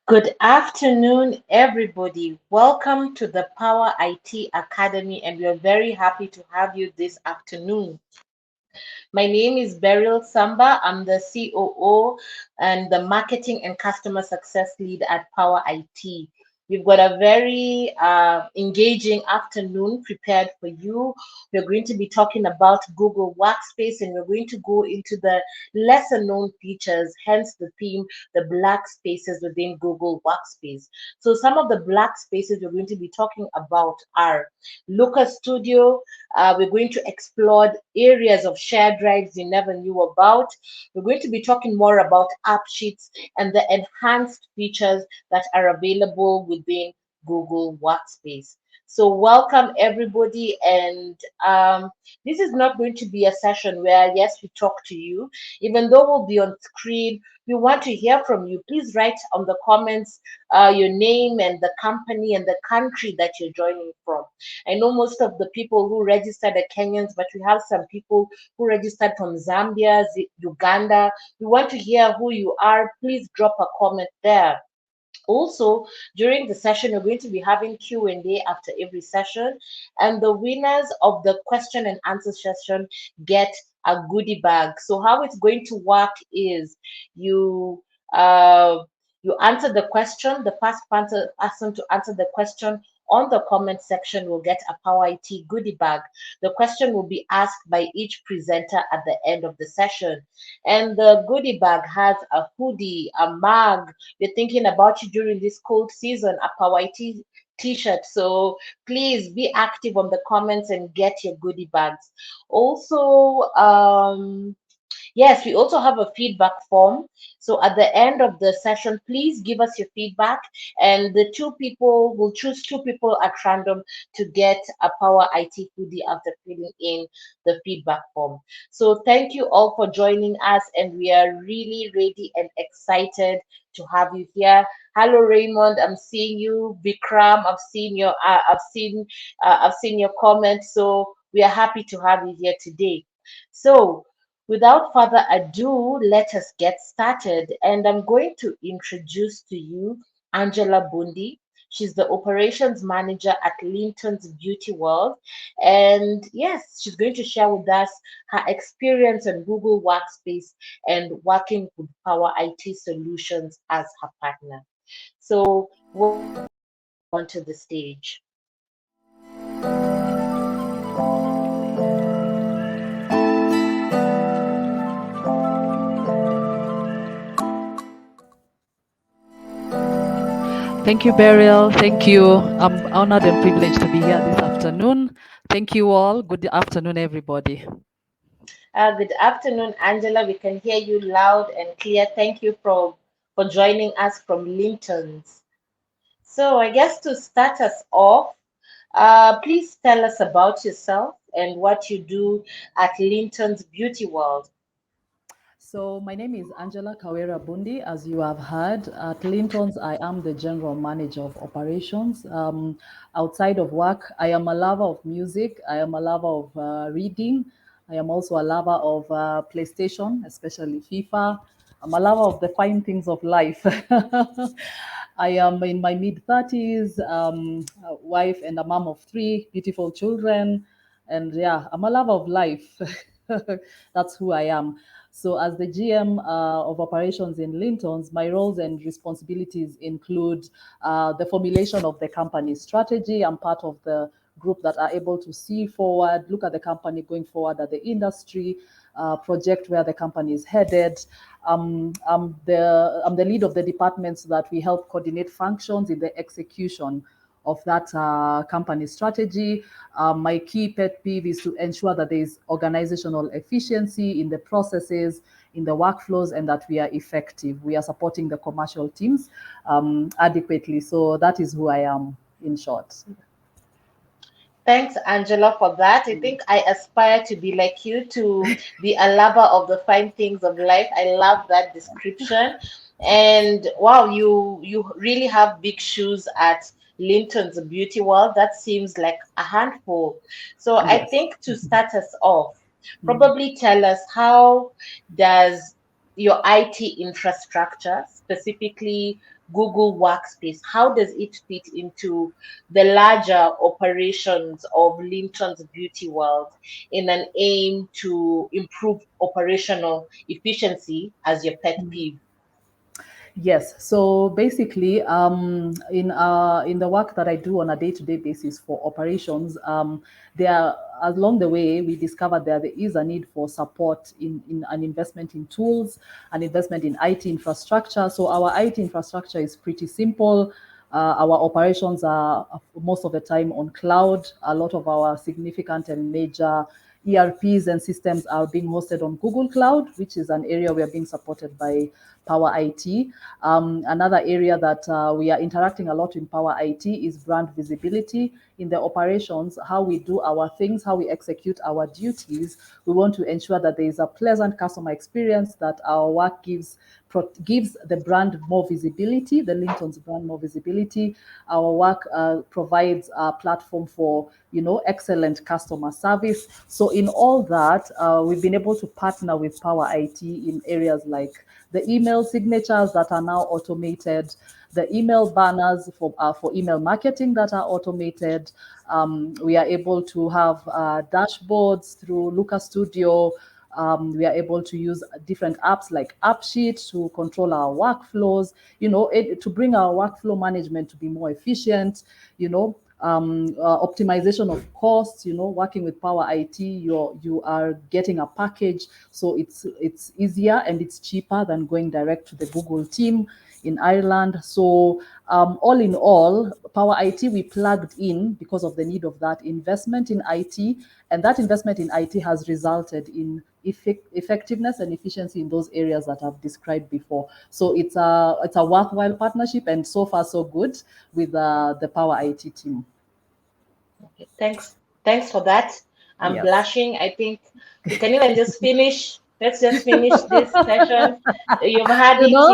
Good afternoon, everybody. Welcome to the Power IT Academy, and we are very happy to have you this afternoon. My name is Beryl Samba. I'm the COO and the Marketing and Customer Success Lead at Power IT. We've got a very engaging afternoon prepared for you. We're going to be talking about Google Workspace, and we're going to go into the lesser known features, hence the theme, the black spaces within Google Workspace. So some of the black spaces we're going to be talking about are Looker Studio. We're going to explore areas of shared drives you never knew about. We're going to be talking more about AppSheets and the enhanced features that are available within Google Workspace. So, welcome everybody. And this is not going to be a session where, yes, we talk to you, even though we'll be on screen. We want to hear from you. Please write on the comments your name and the company and the country that you're joining from. I know most of the people who registered are Kenyans, but we have some people who registered from Zambia, Uganda. We want to hear who you are. Please drop a comment there. Also, during the session, we're going to be having Q&A after every session, and the winners of the question and answer session get a goodie bag. So how it's going to work is you uh, you answer the question. The first person to answer the question on the comment section will get a Power IT goodie bag. The question will be asked by each presenter at the end of the session. And the goodie bag has a hoodie, a mug. We're thinking about you during this cold season, a Power IT t-shirt. So please be active on the comments and get your goodie bags. Also, yes, we also have a feedback form. So at the end of the session, please give us your feedback, and the two people will choose two people at random to get a Power IT hoodie after filling in the feedback form. So thank you all for joining us, and we are really ready and excited to have you here. Hello, Raymond. I'm seeing you. Vikram, I've seen your comments. So we are happy to have you here today. So without further ado, let us get started. And I'm going to introduce to you Angela Bundi. She's the operations manager at Linton's Beauty World. And yes, she's going to share with us her experience on Google Workspace and working with Power IT Solutions as her partner. So, onto the stage. Thank you, Beryl. Thank you. I'm honored and privileged to be here this afternoon. Thank you all. Good afternoon, everybody. Good afternoon, Angela. We can hear you loud and clear. Thank you for joining us from Linton's. So, I guess to start us off, please tell us about yourself and what you do at Linton's Beauty World. So, my name is Angela Kawera Bundi. As you have heard, at Linton's, I am the general manager of operations. Outside of work, I am a lover of music. I am a lover of reading. I am also a lover of PlayStation, especially FIFA. I'm a lover of the fine things of life. I am in my mid 30s, a wife and a mom of three beautiful children. And yeah, I'm a lover of life. That's who I am. So, as the GM of operations in Linton's, my roles and responsibilities include the formulation of the company's strategy. I'm part of the group that are able to see forward, look at the company going forward at the industry, project where the company is headed. I'm the lead of the department so that we help coordinate functions in the execution of that company strategy. My key pet peeve is to ensure that there is organizational efficiency in the processes, in the workflows, and that we are effective. We are supporting the commercial teams adequately. So that is who I am in short. Thanks, Angela, for that. I think I aspire to be like you, to be a lover of the fine things of life. I love that description. And wow, you really have big shoes at Linton's Beauty World. That seems like a handful. So I Yes. think to start us off, probably tell us, how does your IT infrastructure, specifically Google Workspace? How does it fit into the larger operations of Linton's beauty world in an aim to improve operational efficiency as your pet peeve? Yes. So basically, in the work that I do on a day-to-day basis for operations, there along the way we discovered that there is a need for support in an investment in tools, an investment in IT infrastructure. So our IT infrastructure is pretty simple. Our operations are most of the time on cloud. A lot of our significant and major ERPs and systems are being hosted on Google Cloud, which is an area we are being supported by Pawa IT. Another area that we are interacting a lot in Pawa IT is brand visibility in the operations, how we do our things, how we execute our duties. We want to ensure that there is a pleasant customer experience, that our work gives the brand more visibility, the Linton's brand more visibility. Our work provides a platform for excellent customer service. So in all that, we've been able to partner with Power IT in areas like the email signatures that are now automated, the email banners for email marketing that are automated. We are able to have dashboards through Luca Studio. We are able to use different apps like AppSheets to control our workflows, to bring our workflow management to be more efficient, optimization of costs, working with Power IT, you are getting a package, so it's easier and it's cheaper than going direct to the Google team in Ireland. So all in all, Power IT, we plugged in because of the need of that investment in IT, and that investment in IT has resulted in effectiveness and efficiency in those areas that I've described before. So it's a worthwhile partnership, and so far so good with the Power IT team. Okay, thanks for that. I'm Yes. blushing. I think we can even just finish. Let's just finish this session. You've had You it. know?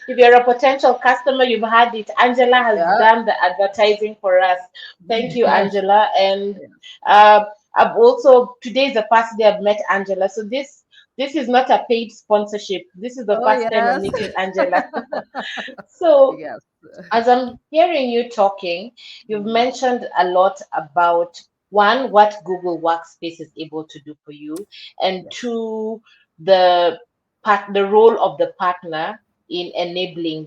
If you're a potential customer, you've had it. Angela has Yeah. done the advertising for us. Thank you, Yeah. Angela. And uh, I've also today is the first day I've met Angela. So this is not a paid sponsorship. This is the Oh first time I'm yes. meeting Angela. So Yes. as I'm hearing you talking, you've Mm, mentioned a lot about one, what Google Workspace is able to do for you, and yes. two, the the role of the partner in enabling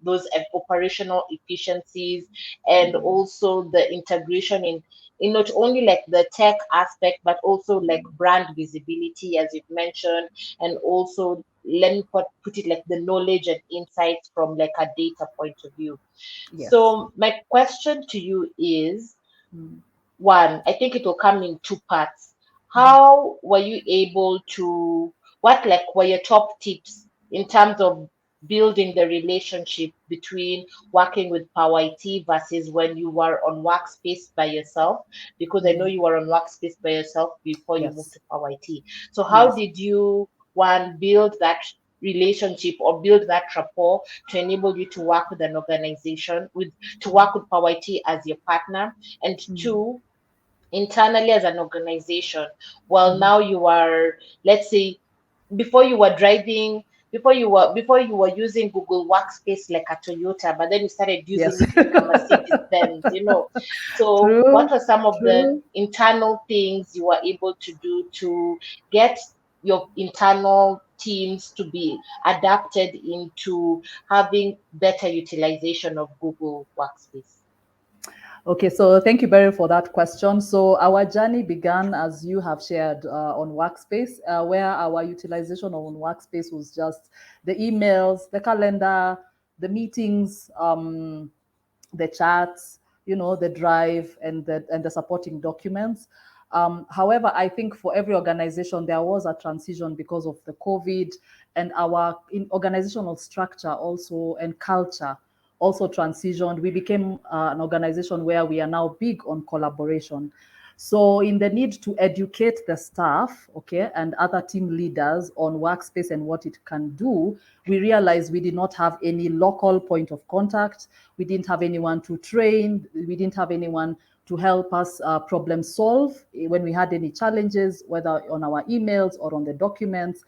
those operational efficiencies, and also the integration in not only like the tech aspect but also like brand visibility as you've mentioned, and also let me put it like the knowledge and insights from like a data point of view. Yes. So my question to you is, Mm, one, I think it will come in two parts. mhm. How were you able to, what like were your top tips in terms of building the relationship between working with Power IT versus when you were on Workspace by yourself? Because I know Mm, you were on Workspace by yourself before you moved yes. to Power IT. So how Yes. did you, one, build that relationship or build that rapport to enable you to work with an organization to work with Power IT as your partner? And Mm, two, internally as an organization, well, mhm. now you are, let's say, before you were driving before you were using Google Workspace like a Toyota, but then you started using Yes. it like a Mercedes Benz, so what True. were some of the True. internal things you were able to do to get your internal teams to be adapted into having better utilization of Google Workspace? Okay, so thank you, Barry, for that question. So our journey began, as you have shared, on Workspace, where our utilization on Workspace was just the emails, the calendar, the meetings, the chats, the drive, and the supporting documents. However, I think for every organization there was a transition because of the COVID, and our organizational structure also and culture also transitioned. We became an organization where we are now big on collaboration. So in the need to educate the staff, okay, and other team leaders on Workspace and what it can do, we realized we did not have any local point of contact. We didn't have anyone to train. We didn't have anyone to help us problem solve when we had any challenges, whether on our emails or on the documents.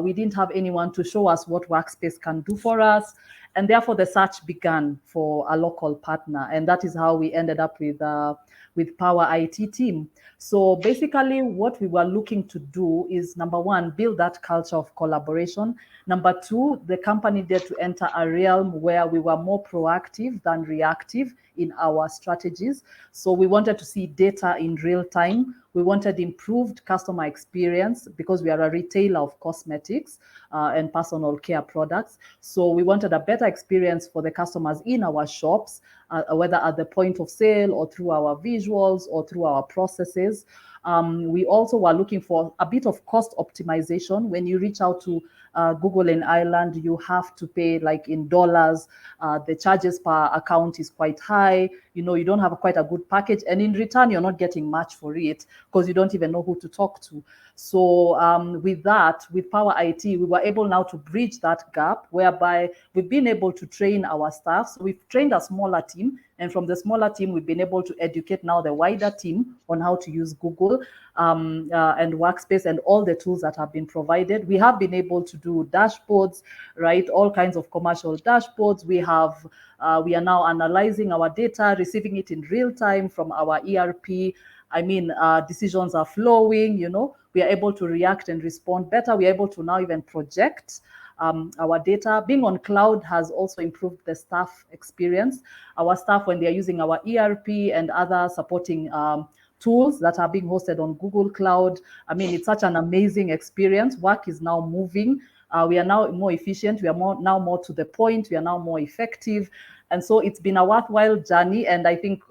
We didn't have anyone to show us what Workspace can do for us. And therefore, the search began for a local partner. And that is how we ended up with Pawa IT team. So basically, what we were looking to do is, number one, build that culture of collaboration. Number two, the company needed to enter a realm where we were more proactive than reactive in our strategies. So we wanted to see data in real time. We wanted improved customer experience because we are a retailer of cosmetics and personal care products. So we wanted a better experience for the customers in our shops, whether at the point of sale or through our visuals or through our processes. We also were looking for a bit of cost optimization. When you reach out to Google in Ireland, you have to pay like in dollars. The charges per account is quite high. You don't have quite a good package. And in return, you're not getting much for it because you don't even know who to talk to. So with that, with Pawa IT, we were able now to bridge that gap whereby we've been able to train our staff. So we've trained a smaller team. And from the smaller team, we've been able to educate now the wider team on how to use Google and Workspace and all the tools that have been provided. We have been able to do dashboards, right? All kinds of commercial dashboards. We are now analyzing our data, receiving it in real time from our ERP. I mean, decisions are flowing, we are able to react and respond better. We are able to now even project our data. Being on cloud has also improved the staff experience. Our staff, when they are using our ERP and other supporting tools that are being hosted on Google Cloud, I mean, it's such an amazing experience. Work is now moving. We are now more efficient. We are now more to the point. We are now more effective. And so it's been a worthwhile journey. And I think,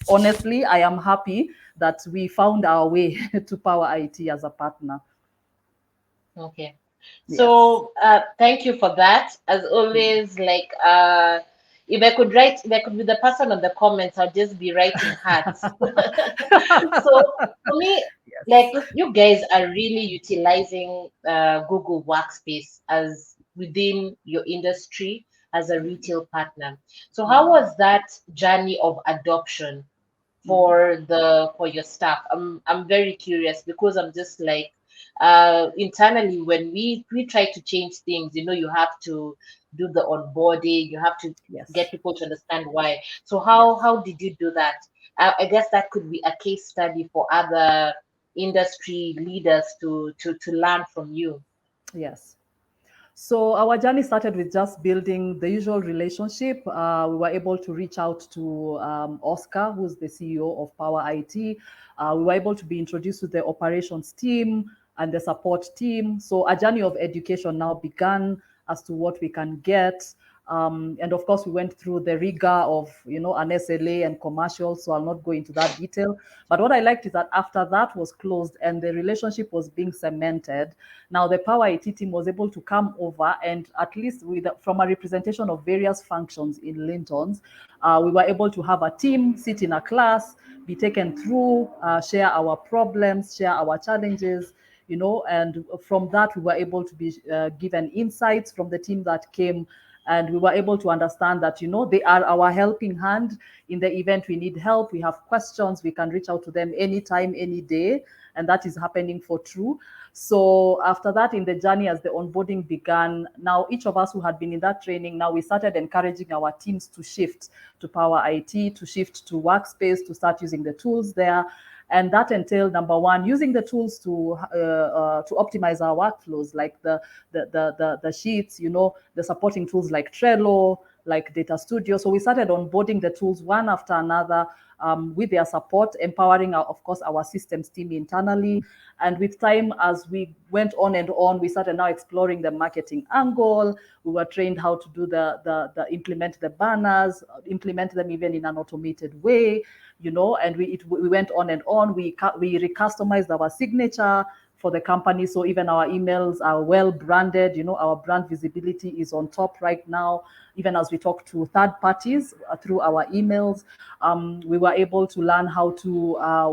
honestly, I am happy that we found our way to Pawa IT as a partner. Okay. Yes. So thank you for that. As always, like if I could be the person on the comments, I'll just be writing hearts. So for me, like Yes. you guys are really utilizing Google Workspace as within your industry as a retail partner. So how was that journey of adoption for your staff? I'm very curious because I'm just like internally when we try to change things, you have to do the onboarding, you have to get Yes. people to understand why. So Yes. how did you do that? I guess that could be a case study for other industry leaders to learn from you. Yes. So our journey started with just building the usual relationship. We were able to reach out to Oscar, who's the CEO of Power IT. We were able to be introduced to the operations team and the support team. So a journey of education now began as to what we can get. And of course, we went through the rigor of, an SLA and commercials. So I'll not go into that detail. But what I liked is that after that was closed and the relationship was being cemented, now the Power IT team was able to come over and at least from a representation of various functions in Linton's, we were able to have a team sit in a class, be taken through, share our problems, share our challenges, and from that we were able to be given insights from the team that came, and we were able to understand that they are our helping hand in the event we need help, we have questions, we can reach out to them anytime, any day, and that is happening for true. So after that, in the journey, as the onboarding began, now each of us who had been in that training, now we started encouraging our teams to shift to Power IT, to shift to Workspace, to start using the tools there. And that entailed, number one, using the tools to optimize our workflows, like the sheets, the supporting tools like Trello, like Data Studio. So we started onboarding the tools one after another, with their support, empowering, of course, our systems team internally. And with time, as we went on and on, we started now exploring the marketing angle. We were trained how to do the implement the banners, implement them even in an automated way, and we went on and on. We recustomized our signature for the company. So even our emails are well branded. Our brand visibility is on top right now. Even as we talk to third parties through our emails, we were able to learn how to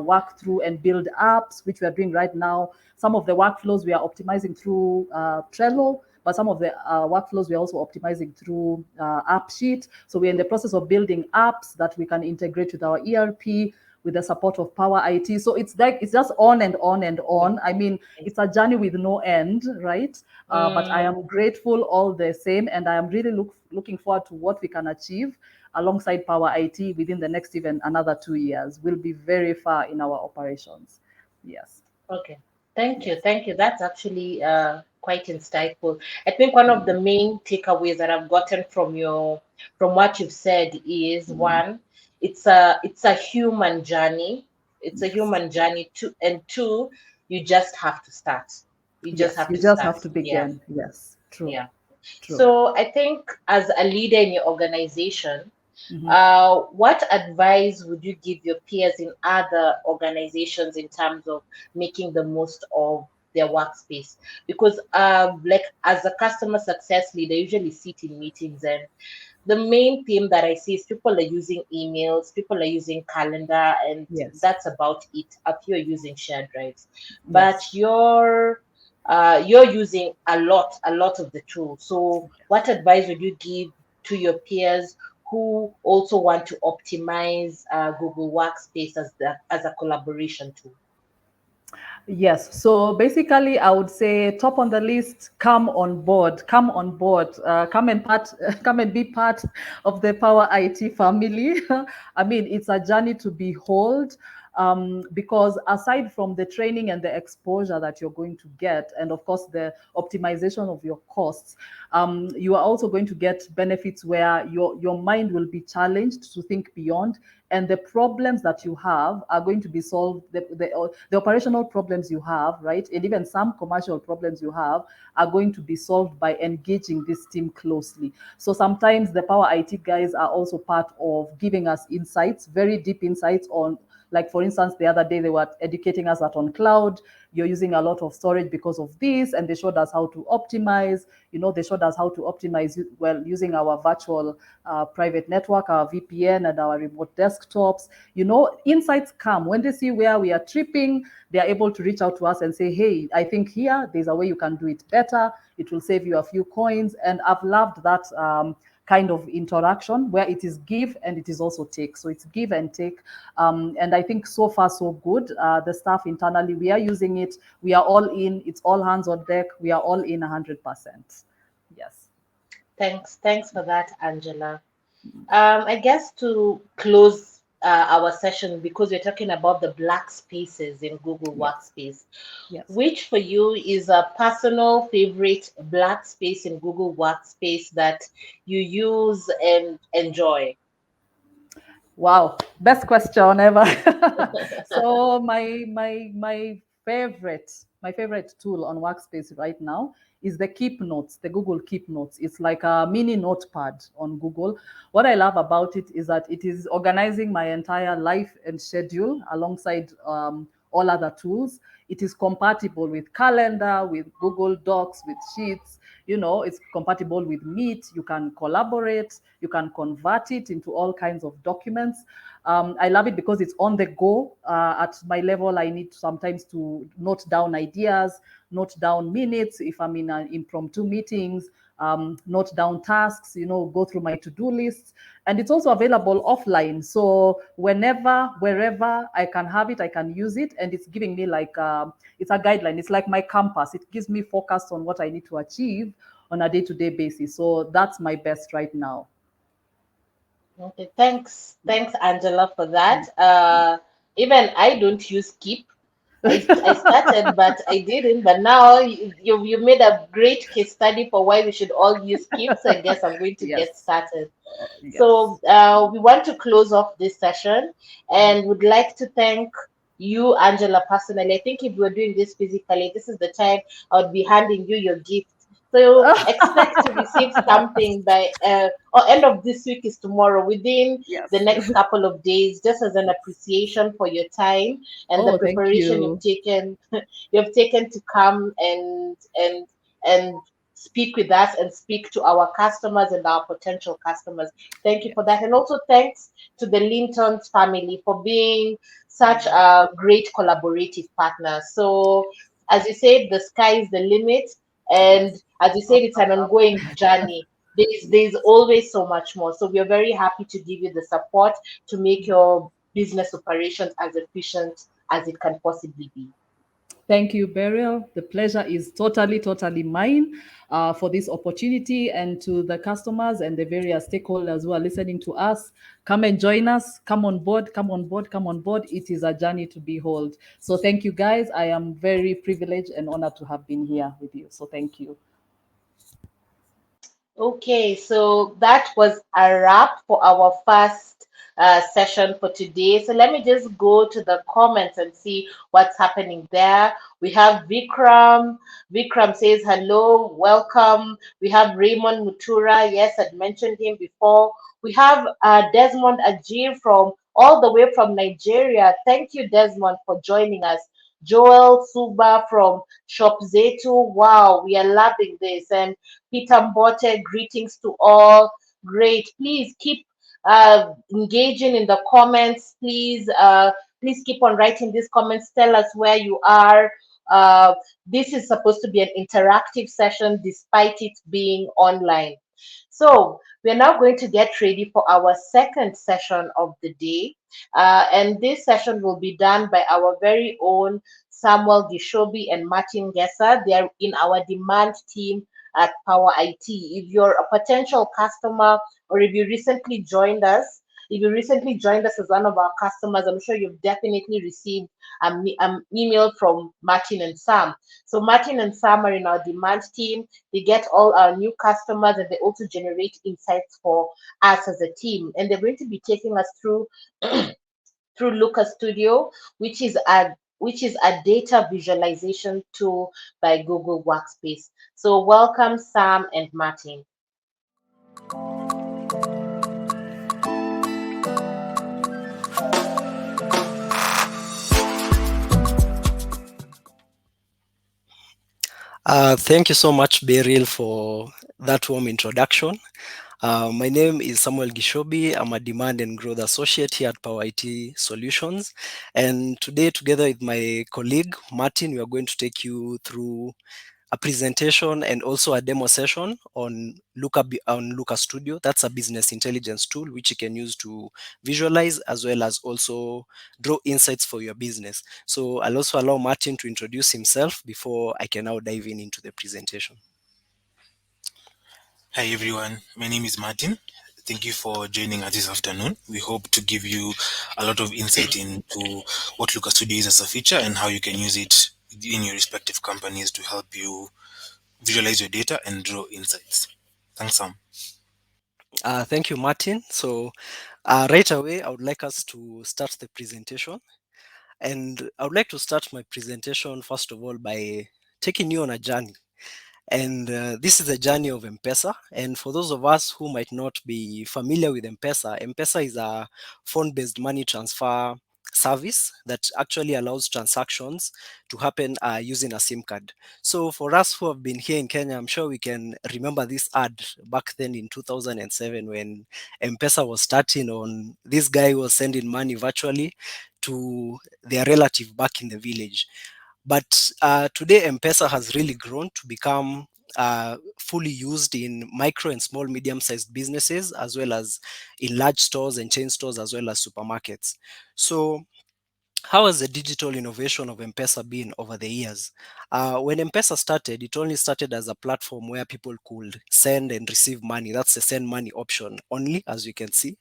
work through and build apps, which we are doing right now. Some of the workflows we are optimizing through Trello, but some of the workflows we're also optimizing through AppSheets. So we're in the process of building apps that we can integrate with our ERP with the support of Pawa IT. So it's just on and on and on. I mean, it's a journey with no end, right? But I Mm, am grateful all the same, and I am really looking forward to what we can achieve alongside Pawa IT within the next even another 2 years. We'll be very far in our operations. Yes. okay. Thank you. Yes. Thank you. That's actually quite insightful. I think one of the main takeaways that I've gotten from what you've said is one, it's a human journey. It's a Yes. human journey. Two and two, you just have to start. You just Yes. have You to just start. have to Yeah. begin. Yes. True. Yeah. True. So I think as a leader in your organization, Mm-hmm. what advice would you give your peers in other organizations in terms of making the most of their workspace? Because, like as a customer success leader, I usually sit in meetings, and the main theme that I see is people are using emails, people are using calendar, and Yes. that's about it. A few are using shared drives, but Yes. you're using a lot of the tools. So, what advice would you give to your peers who also want to optimize Google Workspace as a collaboration tool? Yes. So basically, I would say top on the list. Come on board. Come on board. Come and come and be part of the Power IT family. I mean, it's a journey to behold. Because aside from the training and the exposure that you're going to get, and of course the optimization of your costs, you are also going to get benefits where your mind will be challenged to think beyond, and the problems that you have are going to be solved. The operational problems you have, right, and even some commercial problems you have are going to be solved by engaging this team closely. So sometimes the Power IT guys are also part of giving us insights, very deep insights on, like for instance, the other day they were educating us that on cloud, you're using a lot of storage because of this, and they showed us how to optimize. They showed us how to optimize well using our virtual private network, our VPN, and our remote desktops. Insights come when they see where we are tripping. They are able to reach out to us and say, hey, I think here there's a way you can do it better. It will save you a few coins. And I've loved that kind of interaction where it is give and it is also take. So it's give and take. And I think so far so good. The staff internally, we are using it. We are all in. It's all hands on deck. We are all in 100%. Yes. Thanks for that, Angela. I guess to close our session, because we're talking about the black spaces in Google Yes. Workspace, Yes. which for you is a personal favorite black space in Google Workspace that you use and enjoy? Wow, best question ever. So my favorite tool on Workspace right now is the Keep Notes, the Google Keep Notes. It's like a mini notepad on Google. What I love about it is that it is organizing my entire life and schedule alongside all other tools. It is compatible with Calendar, with Google Docs, with Sheets. It's compatible with Meet. You can collaborate, you can convert it into all kinds of documents. I love it because it's on the go. At my level, I need sometimes to note down ideas, note down minutes if I'm in impromptu meetings, note down tasks, go through my to-do lists. And it's also available offline. So whenever, wherever I can have it, I can use it. And it's giving me like, it's a guideline. It's like my compass. It gives me focus on what I need to achieve on a day-to-day basis. So that's my best right now. Okay, thanks, Angela, for that. Even I don't use Keep. I started, but I didn't. But now you made a great case study for why we should all use Keep. So I guess I'm going to get Yes. started. Yes. So we want to close off this session and would like to thank you, Angela, personally. I think if we were doing this physically, this is the time I would be handing you your gift So expect to receive something by or end of this week is tomorrow, within Yes. the next couple of days, just as an Yes. appreciation for your time and the Oh, thank preparation you. you've taken to come and speak with us and speak to our customers and our potential customers. Thank you Yeah. for that. And also thanks to the Linton's family for being such Mm. a great collaborative partner. So as you said, the sky is the limit. And Yes. as you said, Up, it's up, an up. ongoing journey. There's always so much more. So we are very happy to give you the support to make your business operations as efficient as it can possibly be. Thank you, Beryl. The pleasure is totally, totally mine for this opportunity, and to the customers and the various stakeholders who are listening to us. Come and join us. Come on board. Come on board. Come on board. It is a journey to behold. So thank you, guys. I am very privileged and honored to have been here with you. So thank you. Okay, so that was a wrap for our first session for today. So let me just go to the comments and see what's happening there. We have Vikram. Vikram says hello, welcome. We have Raymond Mutura. Yes, I'd mentioned him before. We have Desmond Ajir from all the way from Nigeria. Thank you, Desmond, for joining us. Joel Suba from Shop Zetu. Wow, we are loving this. And Peter Mbote, greetings to all. Great. Please keep engaging in the comments. Please keep on writing these comments. Tell us where you are. Uh, this is supposed to be an interactive session despite it being online. So we're now going to get ready for our second session of the day. And this session will be done by our very own Samuel Gishobi and Martin Gesser. They're in our demand team at Power IT. If you're a potential customer or if you recently joined us as one of our customers, I'm sure you've definitely received an email from Martin and Sam. So Martin and Sam are in our demand team. They get all our new customers and they also generate insights for us as a team. And they're going to be taking us through Looker Studio, which is a data visualization tool by Google Workspace. So welcome, Sam and Martin. Thank you so much, Beryl, for that warm introduction. My name is Samuel Gishobi. I'm a demand and growth associate here at Pawa IT Solutions. And today, together with my colleague Martin, we are going to take you through a presentation and also a demo session on Looker Studio. That's a business intelligence tool which you can use to visualize as well as also draw insights for your business. So I'll also allow Martin to introduce himself before I can now dive in into the presentation. Hi everyone, my name is Martin. Thank you for joining us this afternoon. We hope to give you a lot of insight into what Looker Studio is as a feature and how you can use it in your respective companies to help you visualize your data and draw insights. Thanks, Sam. Thank you, Martin. So right away, I would like us to start the presentation. And I would like to start my presentation, first of all, by taking you on a journey. And this is the journey of MPESA. And for those of us who might not be familiar with MPESA, MPESA is a phone-based money transfer service that actually allows transactions to happen using a SIM card. So for us who have been here in Kenya, I'm sure we can remember this ad back then in 2007 when MPESA was starting on this guy who was sending money virtually to their relative back in the village. But today, M-Pesa has really grown to become fully used in micro and small, medium-sized businesses, as well as in large stores and chain stores, as well as supermarkets. So how has the digital innovation of M-Pesa been over the years? When M-Pesa started, it only started as a platform where people could send and receive money. That's the send money option only, as you can see.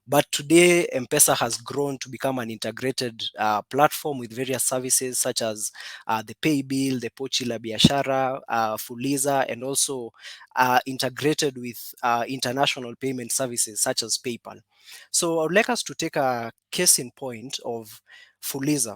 But today, M-Pesa has grown to become an integrated platform with various services such as the Pay Bill, the Pochi la Biashara, Fuliza, and also integrated with international payment services such as PayPal. So I would like us to take a case in point of Fuliza.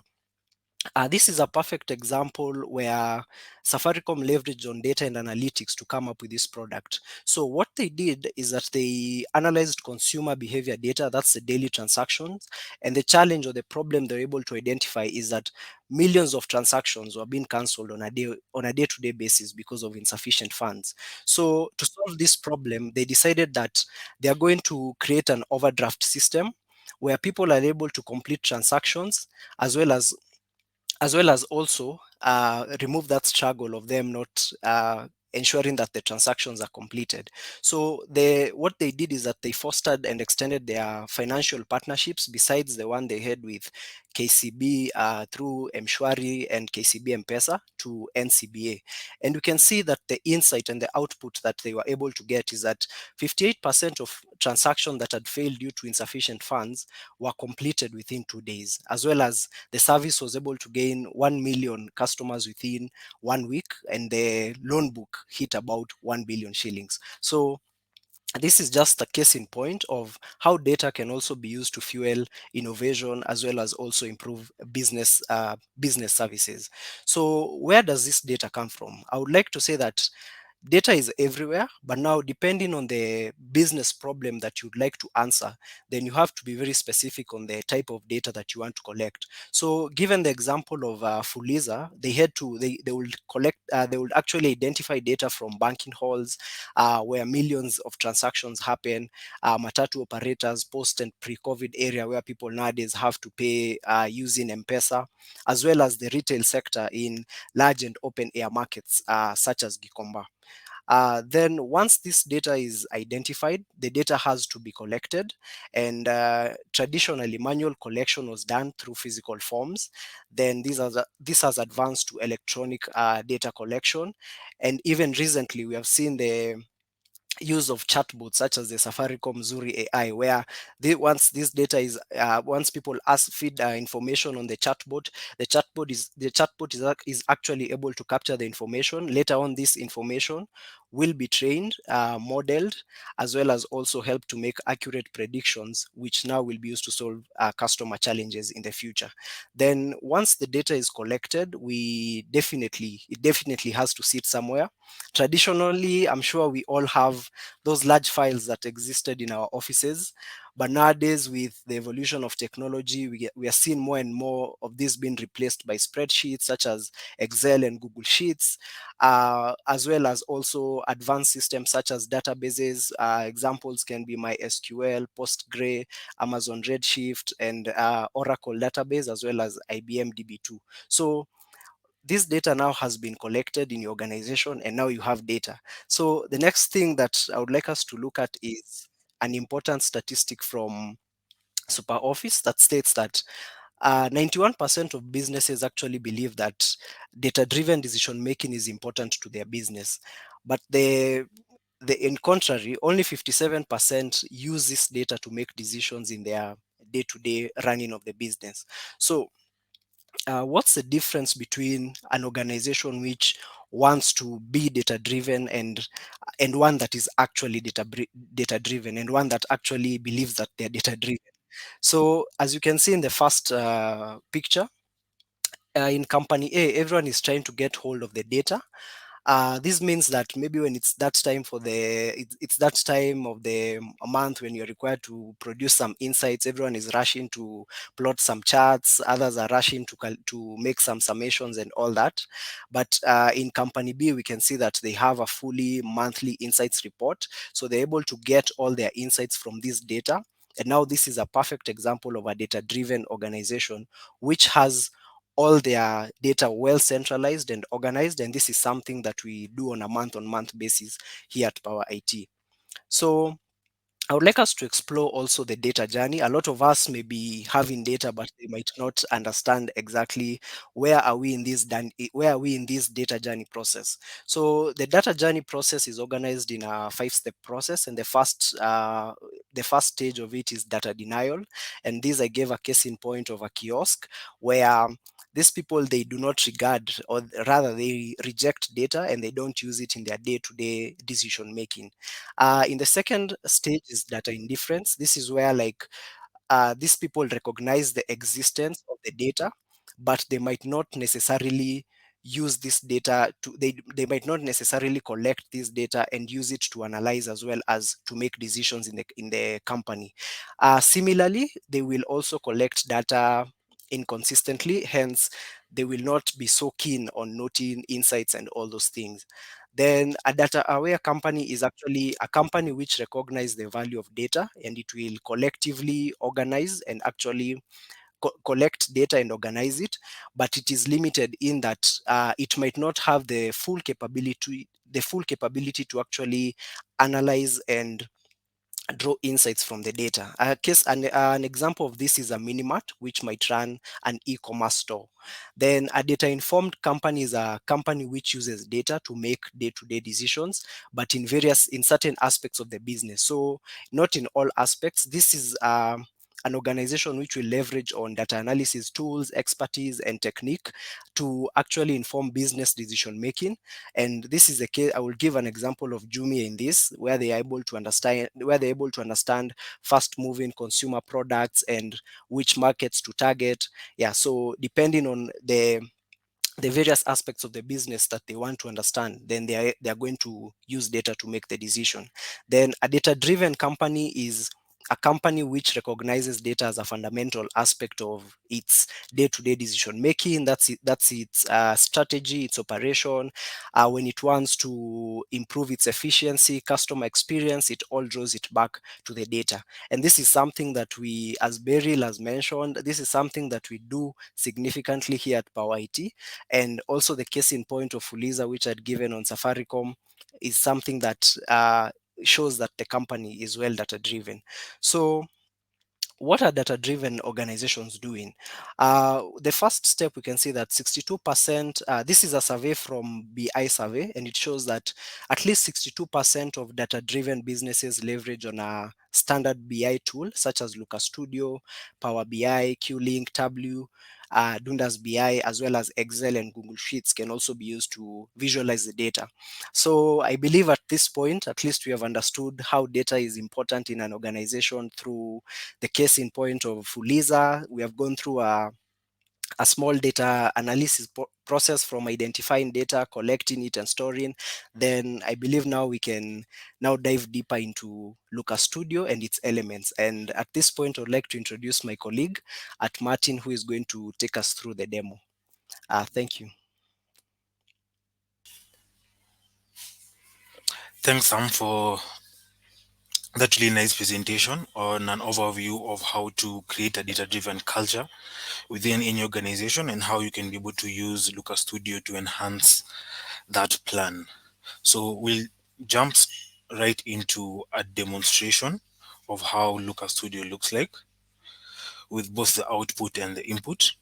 This is a perfect example where Safaricom leveraged on data and analytics to come up with this product. So what they did is that they analyzed consumer behavior data, that's the daily transactions, and the challenge or the problem they're able to identify is that millions of transactions were being cancelled on a day-to-day basis because of insufficient funds. So to solve this problem, they decided that they are going to create an overdraft system where people are able to complete transactions as well as also remove that struggle of them not ensuring that the transactions are completed. So what they did is that they fostered and extended their financial partnerships besides the one they had with KCB through Mshwari and KCB MPESA to NCBA. And you can see that the insight and the output that they were able to get is that 58% of transactions that had failed due to insufficient funds were completed within 2 days, as well as the service was able to gain 1 million customers within 1 week, and the loan book hit about 1 billion shillings. So this is just a case in point of how data can also be used to fuel innovation as well as also improve business services. So where does this data come from? I would like to say that data is everywhere, but now depending on the business problem that you'd like to answer, then you have to be very specific on the type of data that you want to collect. So given the example of Fuliza, they would collect, they would actually identify data from banking halls where millions of transactions happen, matatu operators, post and pre-COVID area where people nowadays have to pay using MPESA, as well as the retail sector in large and open air markets such as Gikomba. Then once this data is identified, the data has to be collected, and traditionally manual collection was done through physical forms. Then this has advanced to electronic data collection, and even recently we have seen the use of chatbots such as the Safaricom Zuri AI, where once people ask feed information on the chatbot is actually able to capture the information. Later on, this information will be trained, modeled, as well as also help to make accurate predictions, which now will be used to solve customer challenges in the future. Then once the data is collected, it definitely has to sit somewhere. Traditionally, I'm sure we all have those large files that existed in our offices. But nowadays, with the evolution of technology, we are seeing more and more of this being replaced by spreadsheets such as Excel and Google Sheets, as well as also advanced systems such as databases. Examples can be MySQL, Postgre, Amazon Redshift, and Oracle database, as well as IBM DB2. So this data now has been collected in your organization, and now you have data. So the next thing that I would like us to look at is an important statistic from Super Office that states that 91% of businesses actually believe that data-driven decision making is important to their business. But in contrary, only 57% use this data to make decisions in their day-to-day running of the business. So what's the difference between an organization which wants to be data driven and one that is actually data driven, and one that actually believes that they're data driven? So as you can see in the first picture, in company A, everyone is trying to get hold of the data. This means that maybe when it's that time of the month when you're required to produce some insights, everyone is rushing to plot some charts, others are rushing to make some summations and all that. But in company B, we can see that they have a fully monthly insights report, so they're able to get all their insights from this data. And now this is a perfect example of a data driven organization which has all their data well centralized and organized, and this is something that we do on a month-on-month basis here at Power IT. So I would like us to explore also the data journey. A lot of us may be having data, but they might not understand exactly where are we in this data journey process. So the data journey process is organized in a 5-step process, and the first stage of it is data denial. And this I gave a case in point of a kiosk where these people, they do not regard, or rather they reject data and they don't use it in their day-to-day decision making. In the second stage is data indifference. This is where these people recognize the existence of the data, but they might not necessarily use this data to they might not necessarily collect this data and use it to analyze as well as to make decisions in the company. Similarly, they will also collect data inconsistently, hence they will not be so keen on noting insights and all those things. Then a data aware company is actually a company which recognizes the value of data, and it will collectively organize and actually collect data and organize it, but it is limited in that it might not have the full capability to actually analyze and draw insights from the data. An example of this is a minimart, which might run an e-commerce store. Then a data-informed company is a company which uses data to make day-to-day decisions, but in certain aspects of the business. So not in all aspects. This is an organization which will leverage on data analysis tools, expertise, and technique to actually inform business decision making. And this is the case. I will give an example of Jumia in this, where they're able to understand fast moving consumer products and which markets to target. Yeah, so depending on the various aspects of the business that they want to understand, then they are going to use data to make the decision. Then a data driven company is a company which recognizes data as a fundamental aspect of its day-to-day decision making. That's its strategy, its operation. When it wants to improve its efficiency, customer experience, it all draws it back to the data. And this is something that we, as Beryl has mentioned, this is something that we do significantly here at Pawa IT. And also the case in point of Fuliza, which I'd given on Safaricom, is something that shows that the company is well data driven. So what are data driven organizations doing? The first step, we can see that 62%, this is a survey from BI survey, and it shows that at least 62% of data driven businesses leverage on a standard BI tool such as Looker Studio, Power BI, QLink, Tableau, Dundas BI, as well as Excel and Google Sheets can also be used to visualize the data. So I believe at this point, at least we have understood how data is important in an organization through the case in point of Fuliza. We have gone through a small data analysis process from identifying data, collecting it and storing. Then I believe now we can now dive deeper into Looker Studio and its elements. And at this point, I'd like to introduce my colleague at Martin, who is going to take us through the demo. Thank you. Thanks, Sam, for that really nice presentation on an overview of how to create a data-driven culture within any organization and how you can be able to use Looker Studio to enhance that plan. So we'll jump right into a demonstration of how Looker Studio looks like with both the output and the input.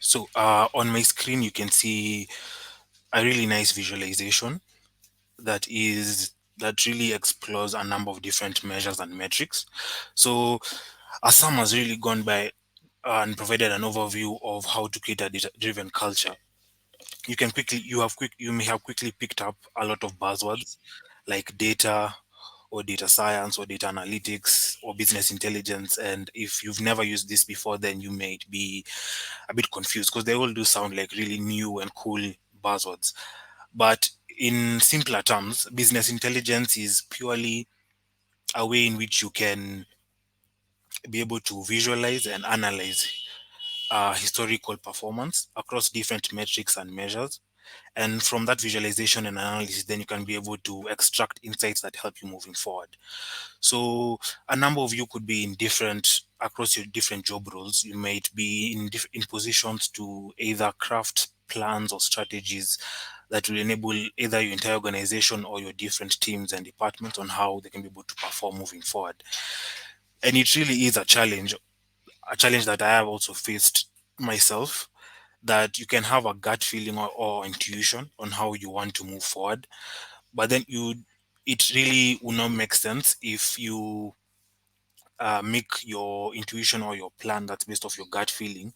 So on my screen, you can see a really nice visualization that really explores a number of different measures and metrics. So Assam has really gone by and provided an overview of how to create a data-driven culture. You may have quickly picked up a lot of buzzwords like data or data science or data analytics or business intelligence. And if you've never used this before, then you may be a bit confused because they all do sound like really new and cool buzzwords. But in simpler terms, business intelligence is purely a way in which you can be able to visualize and analyze historical performance across different metrics and measures. And from that visualization and analysis, then you can be able to extract insights that help you moving forward. So a number of you could be in different across your different job roles. You might be in positions to either craft plans or strategies that will enable either your entire organization or your different teams and departments on how they can be able to perform moving forward. And it really is a challenge that I have also faced myself, that you can have a gut feeling or intuition on how you want to move forward, but then it really will not make sense if you make your intuition or your plan that's based off your gut feeling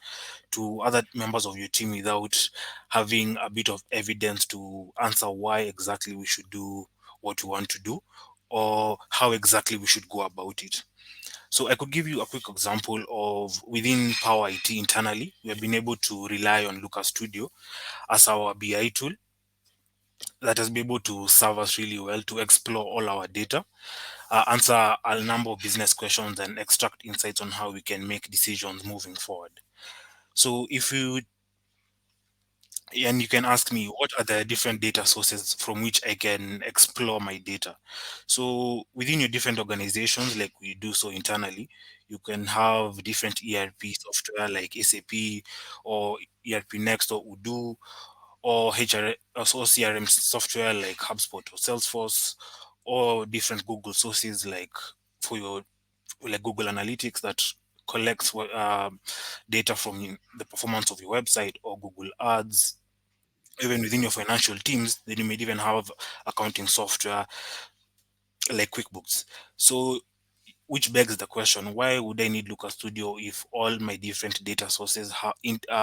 to other members of your team without having a bit of evidence to answer why exactly we should do what we want to do or how exactly we should go about it. So I could give you a quick example of within Power IT internally, we have been able to rely on Looker Studio as our BI tool that has been able to serve us really well to explore all our data, answer a number of business questions, and extract insights on how we can make decisions moving forward. So if you and you can ask me what are the different data sources from which I can explore my data. So within your different organizations, like we do so internally, you can have different ERP software like SAP or ERP Next or Udo, or HR or CRM software like HubSpot or Salesforce, or different Google sources like for your like Google Analytics that collects data from the performance of your website, or Google Ads. Even within your financial teams, then you may even have accounting software like QuickBooks. So which begs the question, why would I need Looker Studio if all my different data sources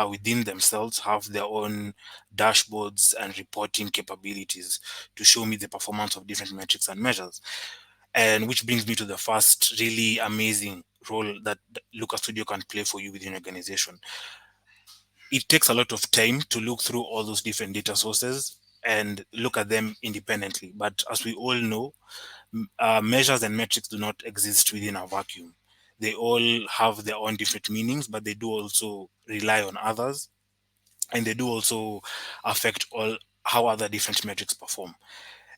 within themselves have their own dashboards and reporting capabilities to show me the performance of different metrics and measures? And which brings me to the first really amazing role that Looker Studio can play for you within your organization. It takes a lot of time to look through all those different data sources and look at them independently. But as we all know, measures and metrics do not exist within a vacuum. They all have their own different meanings, but they do also rely on others, and they do also affect all how other different metrics perform.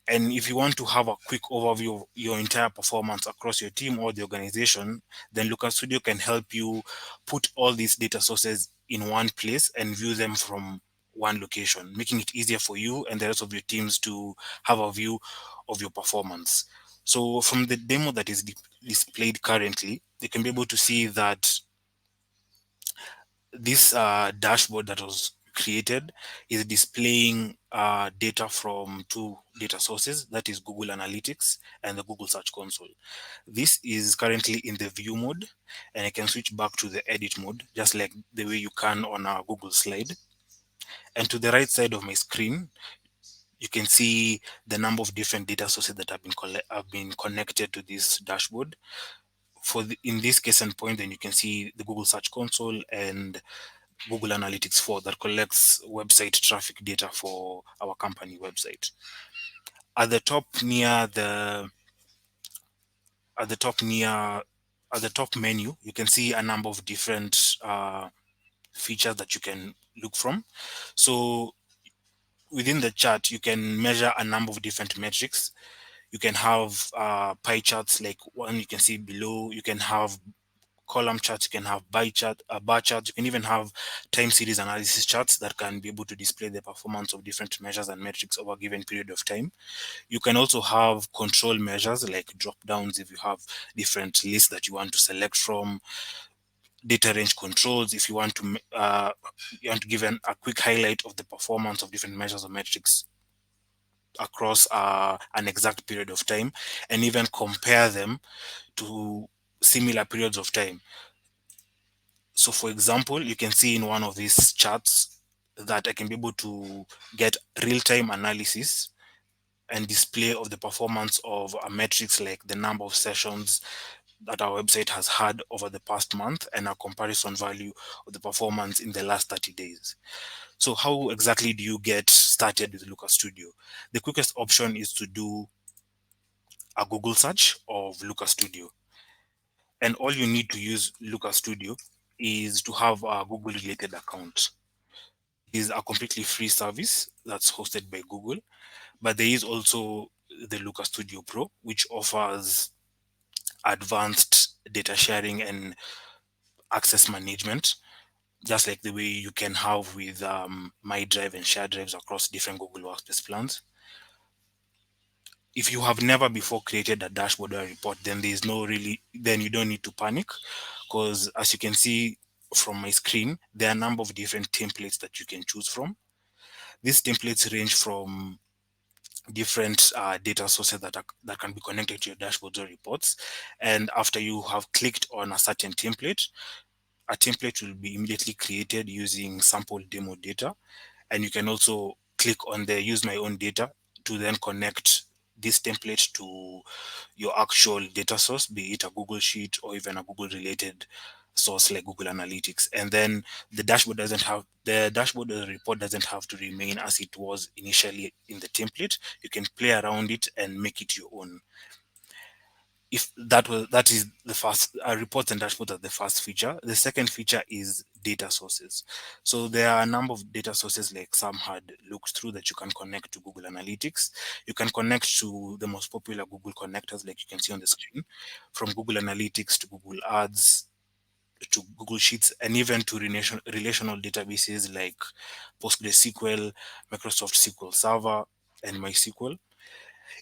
And if you want to have a quick overview of your entire performance across your team or the organization, then Looker Studio can help you put all these data sources in one place and view them from one location, making it easier for you and the rest of your teams to have a view of your performance. So from the demo that is displayed currently, they can be able to see that this dashboard that was created is displaying data from two data sources, that is Google Analytics and the Google Search Console. This is currently in the view mode, and I can switch back to the edit mode just like the way you can on a Google slide. And to the right side of my screen, you can see the number of different data sources that have been connected to this dashboard. In this case and point, then you can see the Google Search Console and Google Analytics 4 that collects website traffic data for our company website. At the top near the at the top near at the top menu, you can see a number of different features that you can look from. So within the chart, you can measure a number of different metrics. You can have pie charts like one you can see below. You can have column charts, you can have bar charts, you can even have time series analysis charts that can be able to display the performance of different measures and metrics over a given period of time. You can also have control measures like drop downs if you have different lists that you want to select from, data range controls if you want to give a quick highlight of the performance of different measures or metrics across an exact period of time, and even compare them to similar periods of time. So for example, you can see in one of these charts that I can be able to get real-time analysis and display of the performance of metrics like the number of sessions that our website has had over the past month and a comparison value of the performance in the last 30 days. So how exactly do you get started with Looker Studio? The quickest option is to do a Google search of Looker Studio. And all you need to use Looker Studio is to have a Google related account. It is a completely free service that's hosted by Google, but there is also the Looker Studio Pro, which offers advanced data sharing and access management, just like the way you can have with My Drive and Share Drives across different Google Workspace plans. If you have never before created a dashboard or a report, then you don't need to panic, because as you can see from my screen, there are a number of different templates that you can choose from. These templates range from different data sources that can be connected to your dashboards or reports. And after you have clicked on a certain template, a template will be immediately created using sample demo data. And you can also click on the use my own data to then connect this template to your actual data source, be it a Google Sheet or even a Google related source like Google Analytics. And then the dashboard or the report doesn't have to remain as it was initially in the template. You can play around it and make it your own. If that is the first, reports and dashboards are the first feature. The second feature is data sources. So there are a number of data sources, like Sam had looked through, that you can connect to Google Analytics. You can connect to the most popular Google connectors, like you can see on the screen, from Google Analytics to Google Ads to Google Sheets, and even to relational databases like PostgreSQL, Microsoft SQL Server, and MySQL.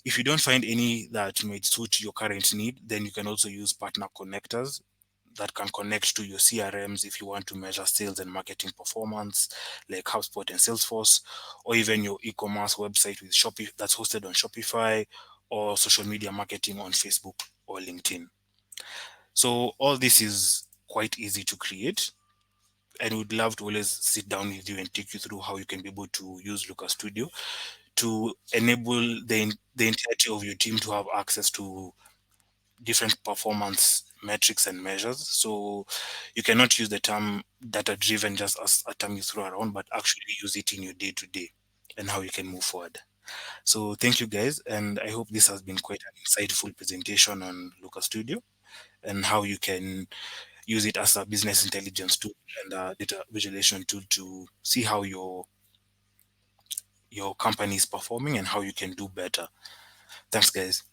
If you don't find any that might suit your current need, then you can also use partner connectors that can connect to your CRMs if you want to measure sales and marketing performance, like HubSpot and Salesforce, or even your e-commerce website with Shopify that's hosted on Shopify, or social media marketing on Facebook or LinkedIn. So all this is quite easy to create, and we'd love to always sit down with you and take you through how you can be able to use Looker Studio to enable the entirety of your team to have access to different performance metrics and measures. So you cannot use the term data driven just as a term you throw around, but actually use it in your day to day and how you can move forward. So thank you guys, and I hope this has been quite an insightful presentation on Looker Studio and how you can use it as a business intelligence tool and a data visualization tool to see how your company is performing and how you can do better. Thanks, guys.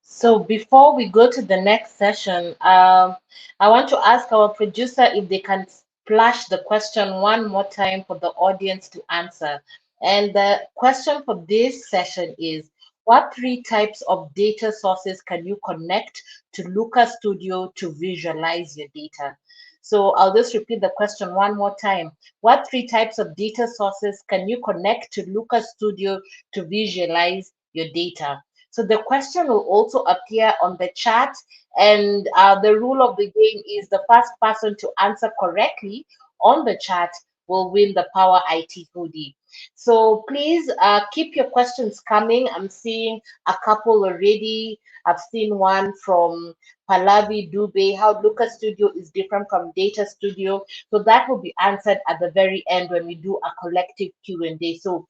So before we go to the next session, I want to ask our producer if they can flash the question one more time for the audience to answer. And the question for this session is, what three types of data sources can you connect to Looker Studio to visualize your data? So I'll just repeat the question one more time. What three types of data sources can you connect to Looker Studio to visualize your data? So the question will also appear on the chat, and the rule of the game is the first person to answer correctly on the chat will win the Power IT hoodie. So please keep your questions coming. I'm seeing a couple already. I've seen one from Pallavi Dubey, how Looker Studio is different from Data Studio. So that will be answered at the very end when we do a collective Q&A. So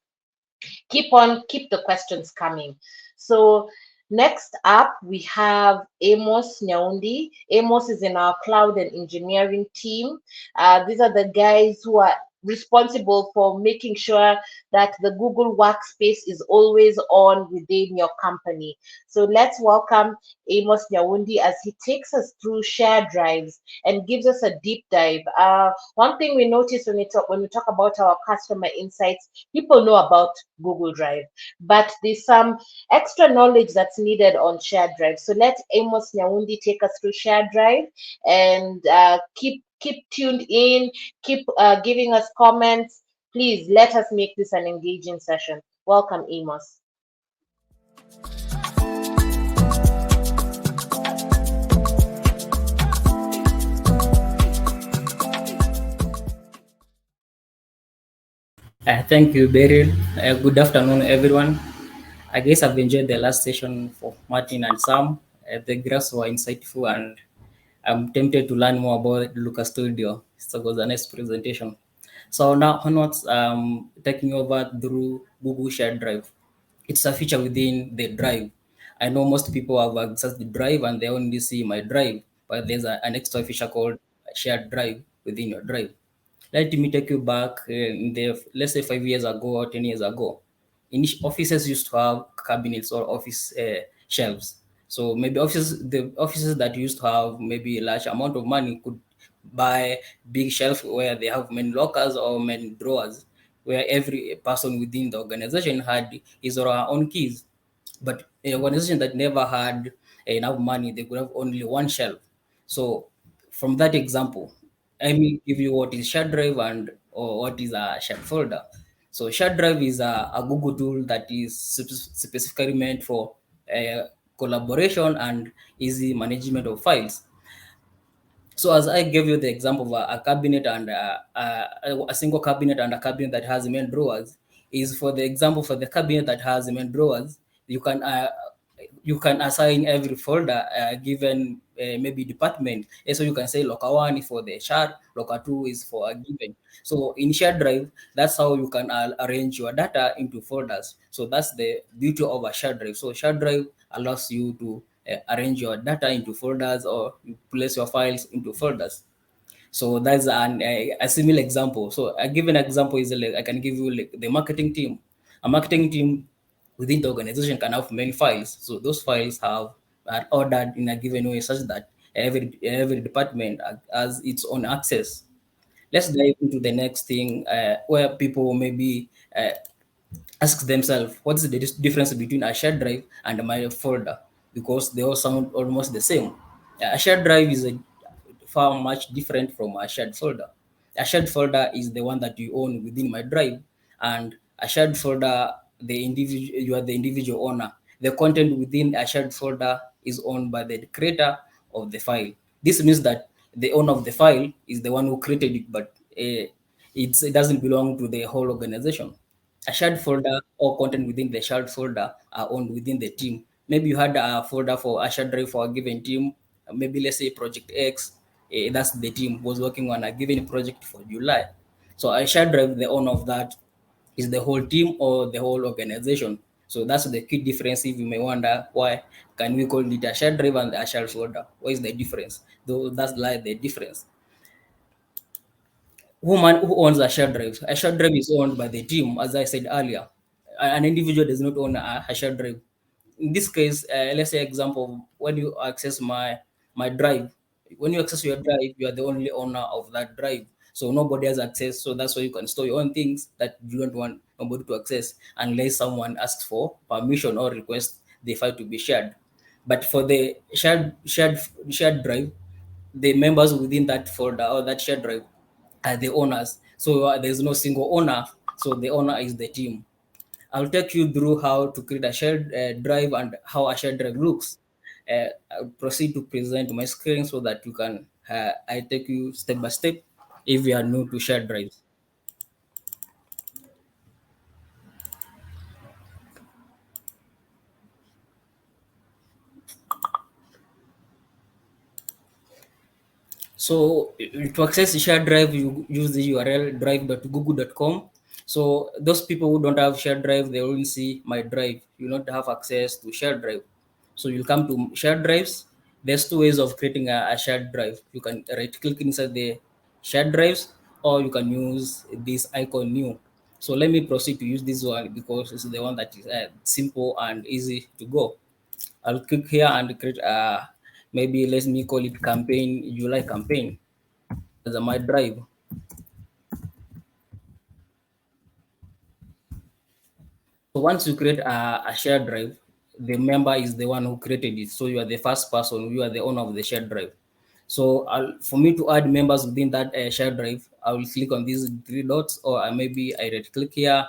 keep the questions coming. So next up we have Amos Nyaundi. Amos is in our cloud and engineering team. These are the guys who are responsible for making sure that the Google Workspace is always on within your company. So let's welcome Amos Nyaundi as he takes us through shared drives and gives us a deep dive. One thing we notice when we talk about our customer insights, people know about Google Drive, but there's some extra knowledge that's needed on shared drive. So let Amos Nyaundi take us through shared drive, and keep tuned in, keep giving us comments. Please let us make this an engaging session. Welcome, Amos. Thank you, Beryl. Good afternoon, everyone. I guess I've enjoyed the last session for Martin and Sam. The graphs were insightful, and I'm tempted to learn more about Lucas Studio. So it was a nice presentation. So now onwards, taking over through Google Shared Drive. It's a feature within the drive. I know most people have accessed the drive and they only see my drive, but there's an extra feature called shared drive within your drive. Let me take you back in the, let's say, 5 years ago or 10 years ago. Offices used to have cabinets or office shelves. So maybe the offices that used to have maybe a large amount of money could buy big shelf where they have many lockers or many drawers, where every person within the organization had his or her own keys. But an organization that never had enough money, they could have only one shelf. So from that example, let me give you what is shared drive and or what is a shared folder. So shared drive is a Google tool that is specifically meant for collaboration and easy management of files. So as I gave you the example of a cabinet and a single cabinet and a cabinet that has main drawers, is for the example for the cabinet that has main drawers, you can assign every folder given maybe department. So you can say locker one is for the shared, locker two is for a given. So in shared drive, that's how you can arrange your data into folders. So that's the beauty of a shared drive. So shared drive allows you to arrange your data into folders, or you place your files into folders. So that's a similar example. So a given example is like I can give you like the marketing team. A marketing team within the organization can have many files. So those files are ordered in a given way such that every department has its own access. Let's dive into the next thing where people maybe ask themselves what's the difference between a shared drive and my folder, because they all sound almost the same. A shared drive is far much different from a shared folder. A shared folder is the one that you own within my drive, and a shared folder, the individual, you are the individual owner. The content within a shared folder is owned by the creator of the file. This means that the owner of the file is the one who created it, but it doesn't belong to the whole organization. A shared folder or content within the shared folder are owned within the team. Maybe you had a folder for a shared drive for a given team. Maybe let's say Project X, that's the team was working on a given project for July. So a shared drive, the owner of that is the whole team or the whole organization. So that's the key difference. If you may wonder why can we call it a shared drive and a shared folder? What is the difference? Though that's like the difference. Who owns a shared drive? A shared drive is owned by the team, as I said earlier. An individual does not own a shared drive. In this case, let's say example, when you access my drive, when you access your drive, you are the only owner of that drive. So nobody has access. So that's why you can store your own things that you don't want nobody to access unless someone asks for permission or request the file to be shared. But for the shared drive, the members within that folder or that shared drive are the owners. So there's no single owner. So the owner is the team. I'll take you through how to create a shared drive and how a shared drive looks. I'll proceed to present my screen so that you can, I take you step by step if you are new to shared drives. So to access the shared drive, you use the URL drive.google.com. So those people who don't have shared drive, they only see my drive. You not have access to shared drive. So you'll come to shared drives. There's two ways of creating a shared drive. You can right click inside the shared drives, or you can use this icon new. So let me proceed to use this one because it's the one that is simple and easy to go. I'll click here and create maybe let me call it campaign, July campaign as a my drive. So once you create a shared drive, the member is the one who created it. So you are the first person, you are the owner of the shared drive. So for me to add members within that shared drive, I will click on these three dots, or maybe I right click here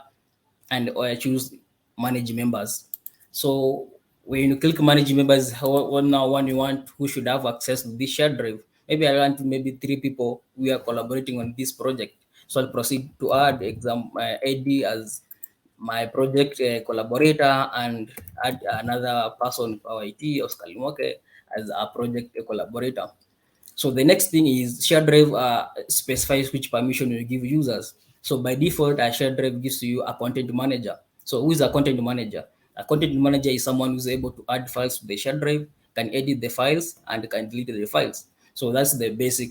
and or I choose manage members. So when you click manage members, what now one you want who should have access to this shared drive? Maybe I want maybe three people we are collaborating on this project. So I'll proceed to add exam AD as my project collaborator and add another person for IT Oscar Limoke as a project collaborator. So the next thing is shared drive specifies which permission you give users. So by default, a shared drive gives you a content manager. So who is a content manager? A content manager is someone who's able to add files to the shared drive, can edit the files, and can delete the files. So that's the basic,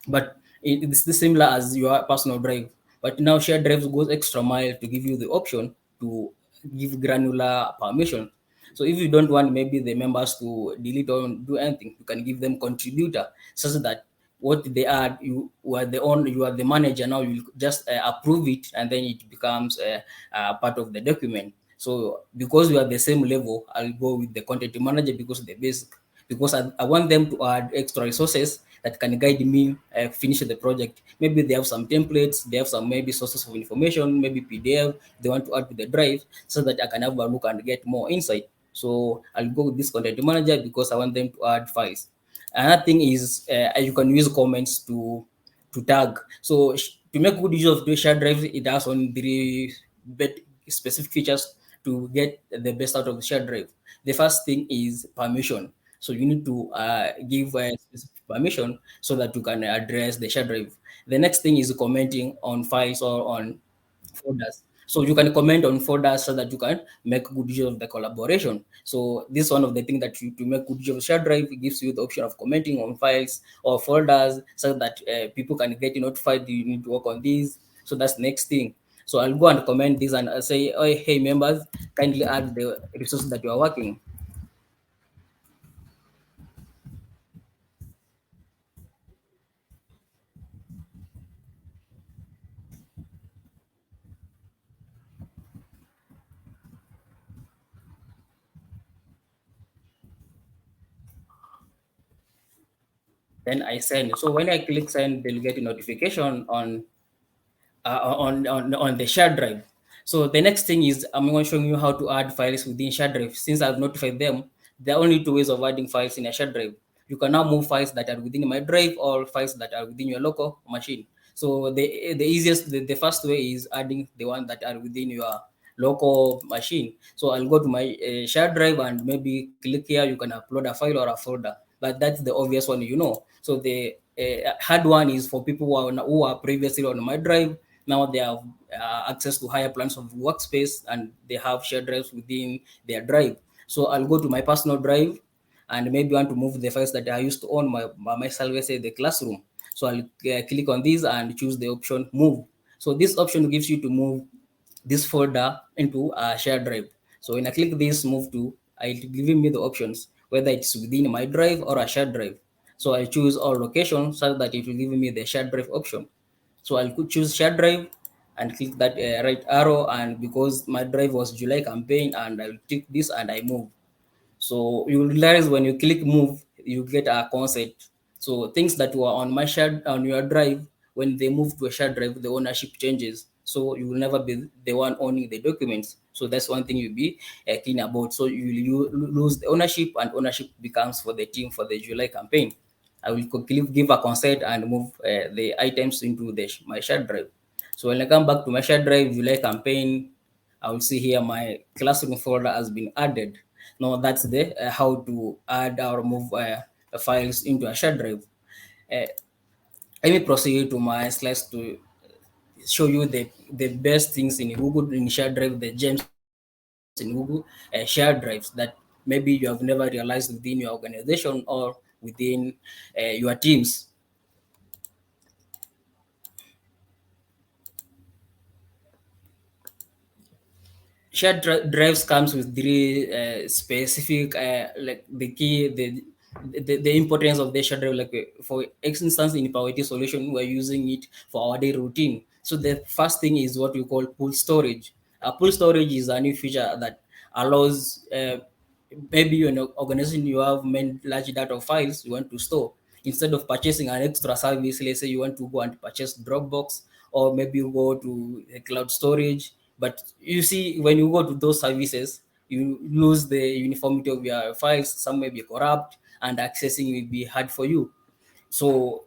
but it's the similar as your personal drive. But now shared drives goes extra mile to give you the option to give granular permission. So if you don't want maybe the members to delete or do anything, you can give them contributor such that what they add, you are the manager now. You just approve it, and then it becomes part of the document. So because we are the same level, I'll go with the content manager because the basic, because I want them to add extra resources that can guide me finish the project. Maybe they have some templates, they have some maybe sources of information, maybe PDF they want to add to the drive so that I can have a look and get more insight. So I'll go with this content manager because I want them to add files. Another thing is you can use comments to tag. So to make good use of the shared drive, it has only three specific features to get the best out of the shared drive. The first thing is permission. So you need to give a specific permission so that you can address the shared drive. The next thing is commenting on files or on folders. So you can comment on folders so that you can make good use of the collaboration. So this is one of the things that you to make good use of shared drive. It gives you the option of commenting on files or folders so that people can get notified you need to work on these. So that's the next thing. So I'll go and comment this and say, oh, hey members, kindly add the resources that you are working. Then I send. So when I click send, they'll get a notification on the shared drive. So the next thing is I'm going to show you how to add files within shared drive. Since I've notified them, there are only two ways of adding files in a shared drive. You can now move files that are within my drive or files that are within your local machine. So the easiest, the first way is adding the one that are within your local machine. So I'll go to my shared drive and maybe click here. You can upload a file or a folder, but that's the obvious one, you know. So the hard one is for people who are previously on my drive. Now they have access to higher plans of workspace and they have shared drives within their drive. So I'll go to my personal drive and maybe want to move the files that I used to own by myself, let's say the classroom. So I'll click on this and choose the option move. So this option gives you to move this folder into a shared drive. So when I click this move to, it's giving me the options whether it's within my drive or a shared drive. So I choose all locations so that it will give me the shared drive option. So I'll choose shared drive and click that right arrow, and because my drive was July campaign, and I'll click this and I move. So you will realize when you click move, you get a concept. So things that were on my shared on your drive, when they move to a shared drive, the ownership changes. So you will never be the one owning the documents. So that's one thing you'll be clean about. So you lose the ownership, and ownership becomes for the team for the July campaign. I will give a consent and move the items into my shared drive. So when I come back to my shared drive, July campaign, I will see here my classroom folder has been added. Now that's the how to add or move files into a shared drive. Uh, Let me proceed to my slides to show you the best things in Google in shared drive, the gems in Google shared drives that maybe you have never realized within your organization or within your teams. Drives comes with three specific like the key the importance of the shared drive, like for instance in Pawa IT Solution we're using it for our daily routine. So the first thing is what we call pool storage. Pool storage is a new feature that allows maybe you know organization you have many large data files you want to store. Instead of purchasing an extra service, let's say you want to go and purchase Dropbox, or maybe you go to a cloud storage, but you see when you go to those services you lose the uniformity of your files. Some may be corrupt and accessing will be hard for you. So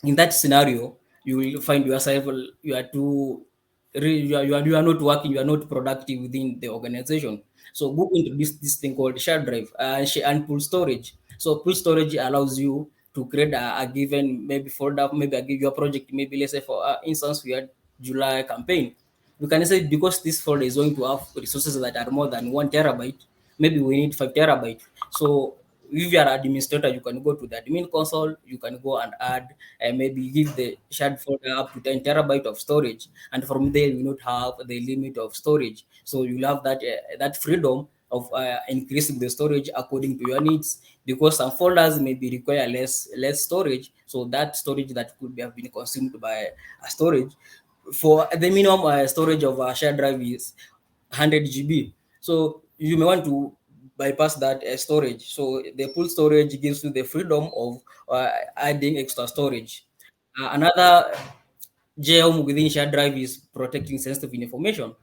in that scenario, you will find yourself you are too you are not working, you are not productive within the organization. So Google introduced this thing called shared drive and pool storage. So pool storage allows you to create a given maybe folder, maybe I give you a project, maybe let's say for instance we had July campaign. We can say because this folder is going to have resources that are more than 1 terabyte, maybe we need 5 terabyte. So if you are administrator, you can go to the admin console, you can go and add and maybe give the shared folder up to 10 terabyte of storage, and from there you not have the limit of storage. So you'll have that freedom of increasing the storage according to your needs, because some folders maybe require less storage. So that storage that could have been consumed by a storage, for the minimum storage of a shared drive is 100 GB. So you may want to bypass that storage. So the pool storage gives you the freedom of adding extra storage. Another gem within shared drive is protecting sensitive information.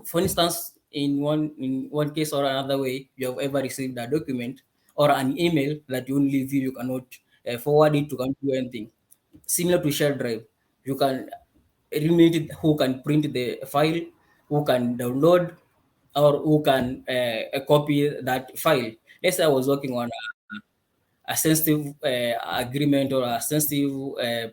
For instance, in one case or another way, you have ever received a document or an email that you only view, you cannot forward it, you can't do anything. Similar to shared drive, you can limit it who can print the file, who can download, or who can copy that file. Let's say I was working on a sensitive agreement or a sensitive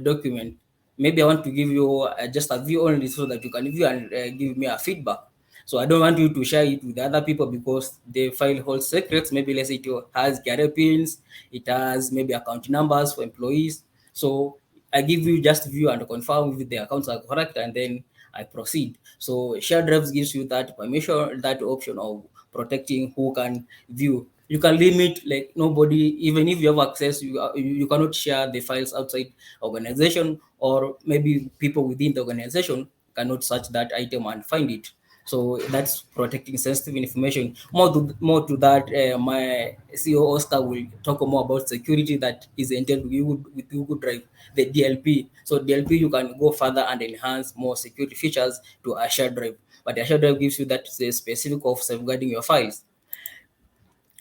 document. Maybe I want to give you just a view only so that you can view and give me a feedback. So I don't want you to share it with other people because the file holds secrets. Maybe let's say it has carrier pins, it has maybe account numbers for employees. So I give you just view and confirm if the accounts are correct, and then I proceed. So shared drives gives you that permission, that option of protecting who can view. You can limit like nobody, even if you have access, you cannot share the files outside organization, or maybe people within the organization cannot search that item and find it. So that's protecting sensitive information. More to that, my CEO Oscar will talk more about security that is entailed with Google Drive, the DLP. So DLP, you can go further and enhance more security features to a shared drive. But a shared drive gives you that specific of safeguarding your files.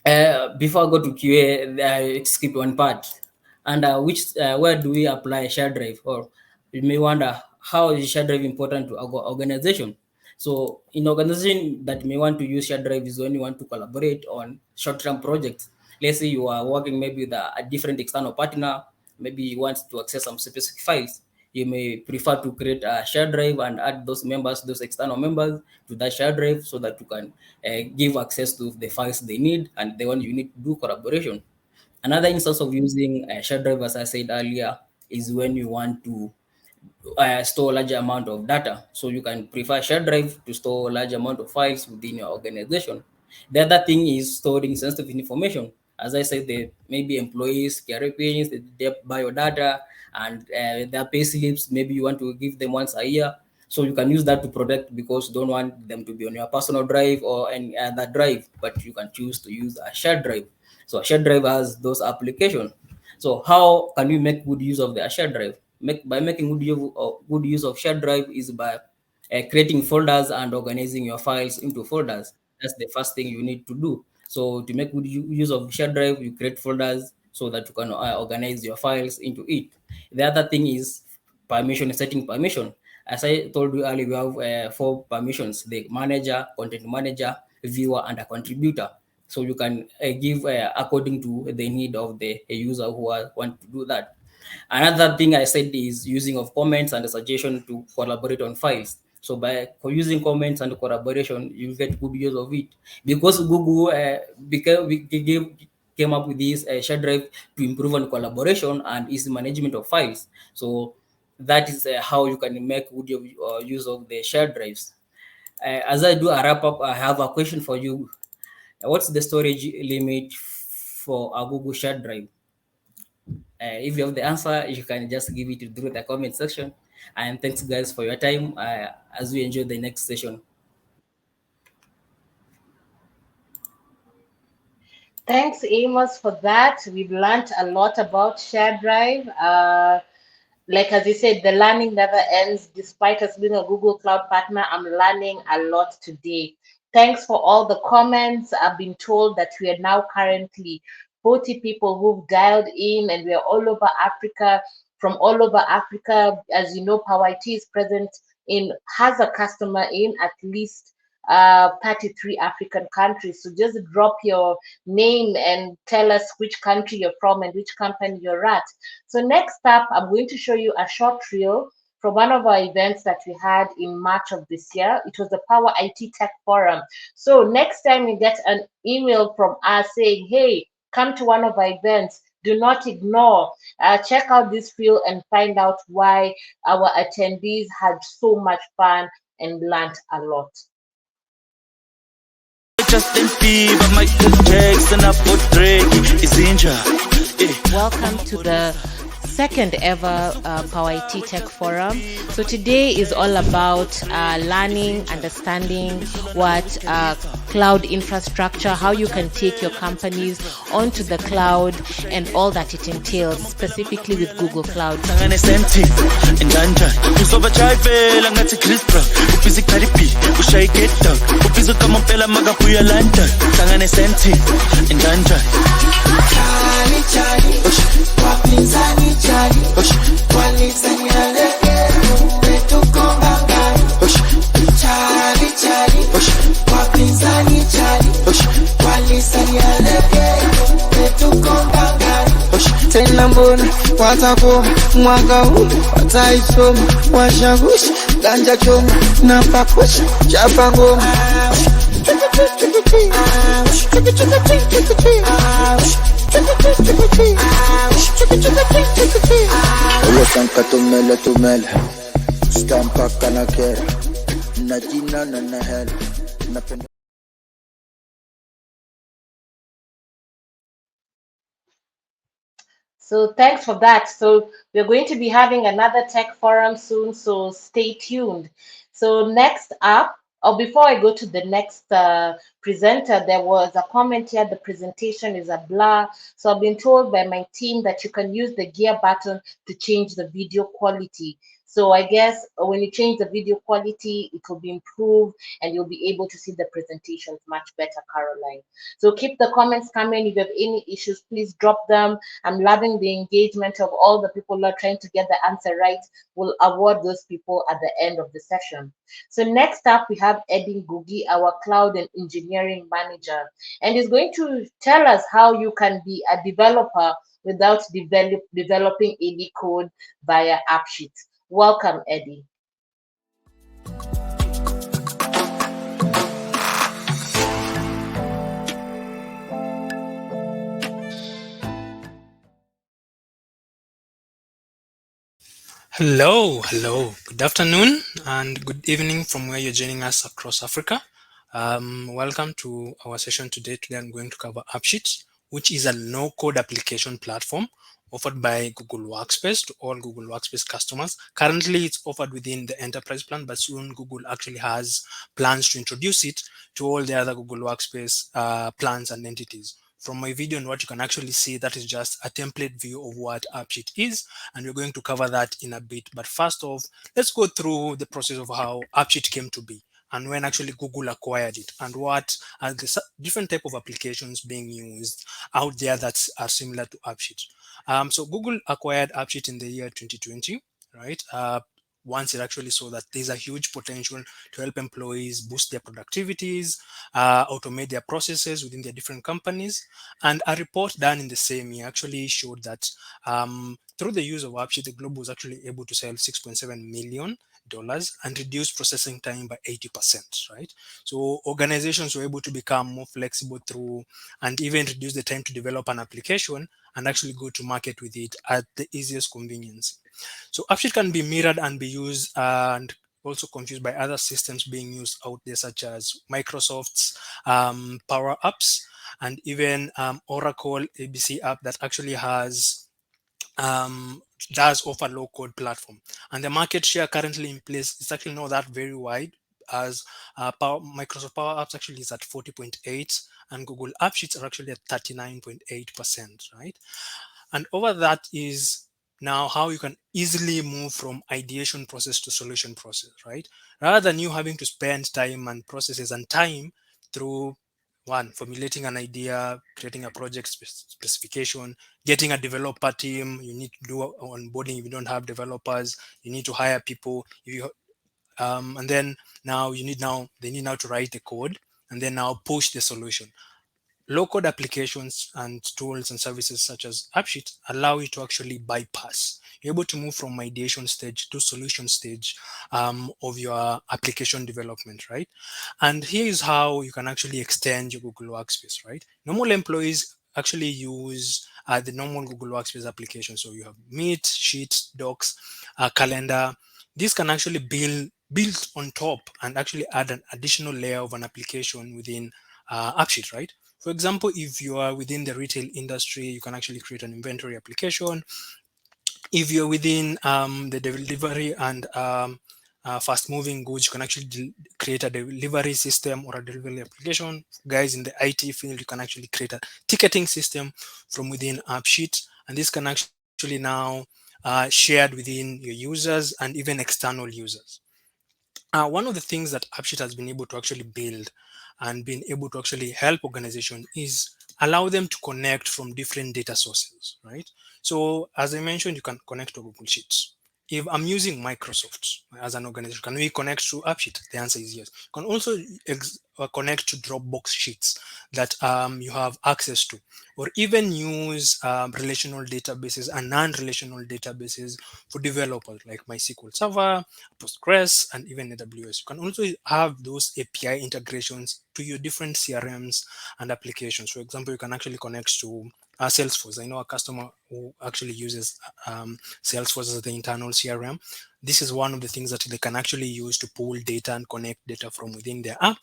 Before I go to QA, I skip one part. And which where do we apply shared drive? Or you may wonder, how is shared drive important to our organization? So in organization that may want to use shared drive is when you want to collaborate on short-term projects. Let's say you are working maybe with a different external partner, maybe you want to access some specific files. You may prefer to create a shared drive and add those members, those external members, to that shared drive so that you can give access to the files they need and the one you need to do collaboration. Another instance of using a shared drive, as I said earlier, is when you want to store large amount of data. So you can prefer shared drive to store large amount of files within your organization. The other thing is storing sensitive information. As I said, the maybe employees, carriers, their biodata, and their pay slips. Maybe you want to give them once a year. So you can use that to protect because you don't want them to be on your personal drive or any other drive, but you can choose to use a shared drive. So a shared drive has those applications. So how can we make good use of the shared drive? By making good use of shared drive is by creating folders and organizing your files into folders. That's the first thing you need to do. So to make good use of shared drive, you create folders so that you can organize your files into it. The other thing is permission, setting permission. As I told you earlier, we have four permissions: the manager, content manager, viewer, and a contributor. So you can give according to the need of the user who want to do that. Another thing I said is using of comments and a suggestion to collaborate on files. So by using comments and collaboration, you get good use of it because Google came up with this shared drive to improve on collaboration and easy management of files. So that is how you can make good use of the shared drives. As I do a wrap up, I have a question for you. What's the storage limit for a Google shared drive? If you have the answer, you can just give it through the comment section. And thanks, guys, for your time as we enjoy the next session. Thanks, Amos, for that. We've learned a lot about Share Drive. Like as you said, the learning never ends. Despite us being a Google Cloud partner, I'm learning a lot today. Thanks for all the comments. I've been told that we are now currently 40 people who've dialed in, and we are all over Africa. From all over Africa, as you know, Pawa IT is present has a customer in at least 33 African countries. So just drop your name and tell us which country you're from and which company you're at. So next up, I'm going to show you a short reel from one of our events that we had in March of this year. It was the Power IT Tech Forum. So next time you get an email from us saying, hey, come to one of our events, do not ignore. Check out this reel and find out why our attendees had so much fun and learned a lot. Welcome to the second ever Power IT Tech Forum. So today is all about learning, understanding what cloud infrastructure, how you can take your companies onto the cloud, and all that it entails, specifically with Google Cloud. Tena mbona watakoma mwaka huu wataisoma washagushi ganja choma na pakusha chapa ngoma Ulo sanka tumele Stampa kana kera na jina na hela napenda. So thanks for that. So we're going to be having another tech forum soon, so stay tuned. So next up, or before I go to the next presenter, there was a comment here, the presentation is a blur. So I've been told by my team that you can use the gear button to change the video quality. So I guess when you change the video quality, it will be improved and you'll be able to see the presentations much better, Caroline. So keep the comments coming. If you have any issues, please drop them. I'm loving the engagement of all the people who are trying to get the answer right. We'll award those people at the end of the session. So next up, we have Edin Gugi, our cloud and engineering manager, and he's going to tell us how you can be a developer without developing any code via AppSheets. Welcome, Eddie. Hello. Good afternoon and good evening from where you're joining us across Africa. Welcome to our session today. Today I'm going to cover AppSheets, which is a no-code application platform offered by Google Workspace to all Google Workspace customers. Currently, it's offered within the enterprise plan, but soon Google actually has plans to introduce it to all the other Google Workspace plans and entities. From my video and what you can actually see, that is just a template view of what AppSheet is, and we're going to cover that in a bit. But first off, let's go through the process of how AppSheet came to be and when actually Google acquired it and what are the different type of applications being used out there that are similar to AppSheet. So Google acquired AppSheet in the year 2020, right? Once it actually saw that there's a huge potential to help employees boost their productivities, automate their processes within their different companies. And a report done in the same year actually showed that through the use of AppSheet, the Globe was actually able to sell $6.7 million and reduce processing time by 80%, right? So organizations were able to become more flexible through and even reduce the time to develop an application and actually go to market with it at the easiest convenience. So AppSheet can be mirrored and be used and also confused by other systems being used out there, such as Microsoft's Power Apps and even Oracle ABC app that actually does offer low code platform. And the market share currently in place is actually not that very wide, as Microsoft Power Apps actually is at 40.8 and Google App Sheets are actually at 39.8%, right? And over that is now how you can easily move from ideation process to solution process, right? Rather than you having to spend time and processes and time through formulating an idea, creating a project specification, getting a developer team. You need to do onboarding if you don't have developers. You need to hire people. If you and then they need now to write the code and then now push the solution. Low-code applications and tools and services such as AppSheet allow you to actually bypass. You're able to move from ideation stage to solution stage of your application development, right? And here is how you can actually extend your Google Workspace, right? Normal employees actually use the normal Google Workspace application. So you have Meet, Sheets, Docs, Calendar. This can actually build on top and actually add an additional layer of an application within AppSheet, right? For example, if you are within the retail industry, you can actually create an inventory application. If you're within the delivery and fast moving goods, you can actually create a delivery system or a delivery application. Guys in the IT field, you can actually create a ticketing system from within AppSheets, and this can actually now shared within your users and even external users. One of the things that AppSheet has been able to actually build and been able to actually help organization is allow them to connect from different data sources, right? So as I mentioned, you can connect to Google Sheets. If I'm using Microsoft as an organization, can we connect to AppSheet? The answer is yes. You can also connect to Dropbox Sheets that you have access to, or even use relational databases and non-relational databases for developers like MySQL Server, Postgres, and even AWS. You can also have those API integrations to your different CRMs and applications. For example, you can actually connect to Salesforce. I know a customer who actually uses Salesforce as the internal CRM. This is one of the things that they can actually use to pull data and connect data from within their app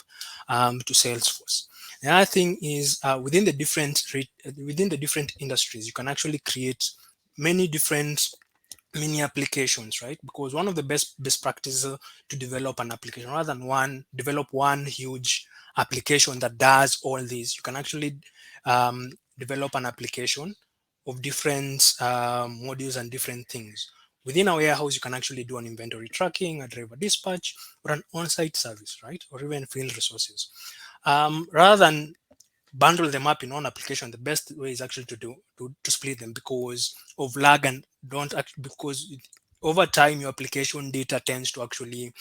to Salesforce. The other thing is within the different industries, you can actually create many different mini applications, right? Because one of the best practices to develop an application, rather than develop one huge application that does all these, you can actually develop an application of different modules and different things. Within a warehouse, you can actually do an inventory tracking, a driver dispatch, or an on-site service, right? Or even field resources. Rather than bundle them up in one application, the best way is actually to split them because of lag and don't actually, because over time your application data tends to actually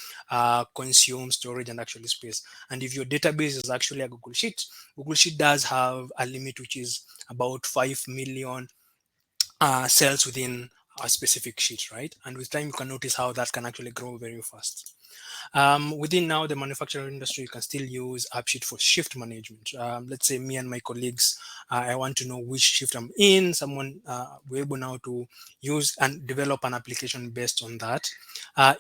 consume storage and actually space. And if your database is actually a Google Sheet does have a limit which is about 5 million cells within a specific sheet, right? And with time you can notice how that can actually grow very fast. Within now the manufacturing industry, you can still use AppSheet for shift management. Let's say me and my colleagues, I want to know which shift I'm in. We're able now to use and develop an application based on that.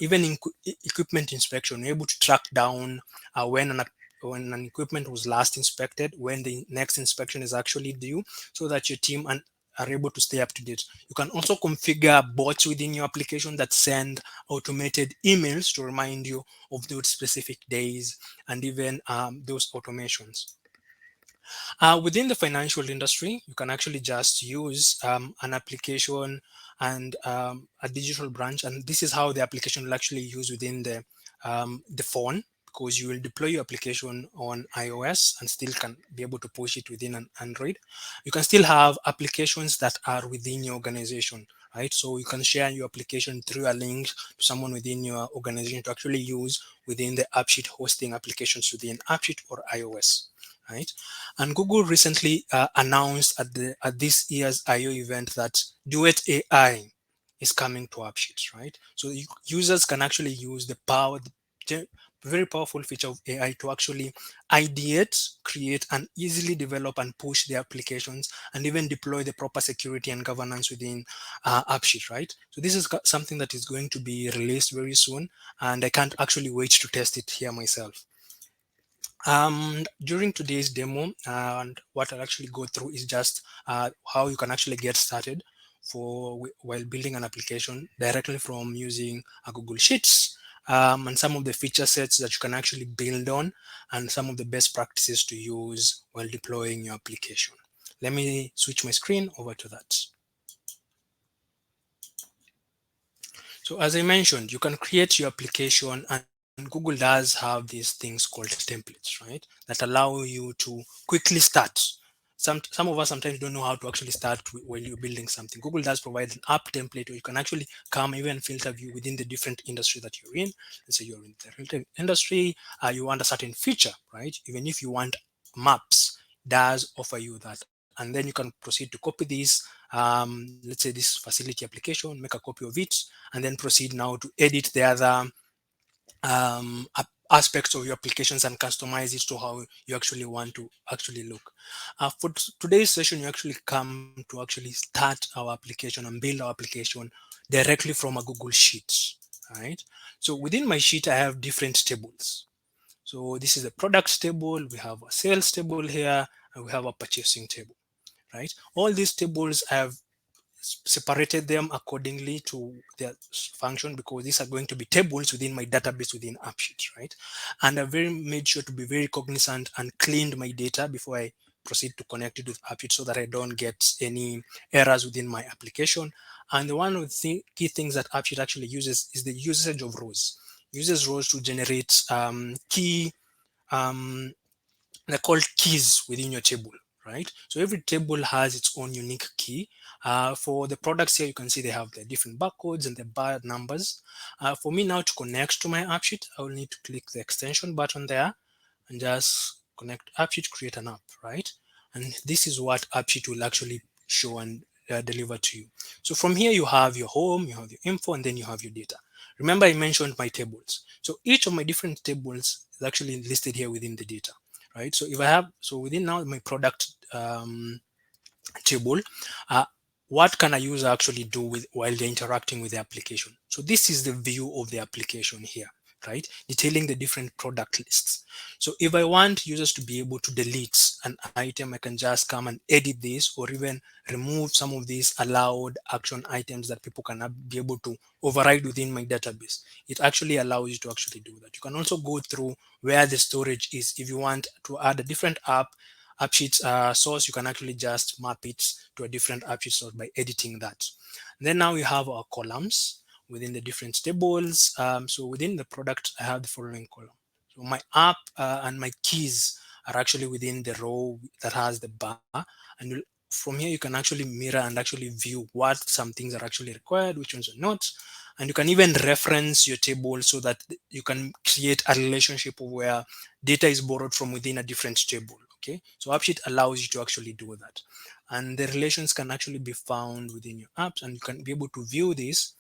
Even in equipment inspection, we're able to track down when an equipment was last inspected, when the next inspection is actually due, so that your team are able to stay up to date. You can also configure bots within your application that send automated emails to remind you of those specific days and even those automations. Within the financial industry, you can actually just use an application and a digital branch, and this is how the application will actually use within the phone, because you will deploy your application on iOS and still can be able to push it within an Android. You can still have applications that are within your organization, right? So you can share your application through a link to someone within your organization to actually use within the AppSheet hosting applications within AppSheet or iOS, right? And Google recently announced at this year's I/O event that Duet AI is coming to AppSheets, right? So users can actually use the very powerful feature of AI to actually ideate, create, and easily develop and push the applications, and even deploy the proper security and governance within AppSheet, right? So this is something that is going to be released very soon, and I can't actually wait to test it here myself. During today's demo, and what I'll actually go through is just how you can actually get started while building an application directly from using a Google Sheets, and some of the feature sets that you can actually build on, and some of the best practices to use while deploying your application. Let me switch my screen over to that. So as I mentioned, you can create your application, and Google does have these things called templates, right? That allow you to quickly start. Some of us sometimes don't know how to actually start when you're building something. Google does provide an app template where you can actually come even filter view within the different industry that you're in. Let's say you're in the retail industry, you want a certain feature, right? Even if you want maps, does offer you that. And then you can proceed to copy this, let's say this facility application, make a copy of it, and then proceed now to edit the other aspects of your applications and customize it to how you actually want to actually look. For today's session, you actually come to actually start our application and build our application directly from a Google Sheets, right? So within my sheet, I have different tables. So this is a product table, we have a sales table here, and we have a purchasing table, right? All these tables have separated them accordingly to their function, because these are going to be tables within my database within AppSheets, right? And I very made sure to be very cognizant and cleaned my data before I proceed to connect it with AppSheets, so that I don't get any errors within my application. And the one of the key things that AppSheet actually uses is the usage of rows. Uses rows to generate key um, they're called keys within your table, right? So every table has its own unique key. For the products here, you can see they have the different barcodes and the bar numbers. For me now to connect to my AppSheet, I will need to click the extension button there and just connect AppSheet, create an app, right? And this is what AppSheet will actually show and deliver to you. So from here, you have your home, you have your info, and then you have your data. Remember, I mentioned my tables. So each of my different tables is actually listed here within the data, right? So if I have, so within now my product table, uh, what can a user actually do with while they're interacting with the application? So this is the view of the application here, right? Detailing the different product lists. So if I want users to be able to delete an item, I can just come and edit this, or even remove some of these allowed action items that people can be able to override within my database. It actually allows you to actually do that. You can also go through where the storage is. If you want to add a different AppSheets source, you can actually just map it to a different AppSheets source by editing that. And then now we have our columns within the different tables. So within the product, I have the following column. So my app and my keys are actually within the row that has the bar, and from here you can actually mirror and actually view what some things are actually required, which ones are not. And you can even reference your table so that you can create a relationship of where data is borrowed from within a different table. Okay, so AppSheet allows you to actually do that, and the relations can actually be found within your apps, and you can be able to view this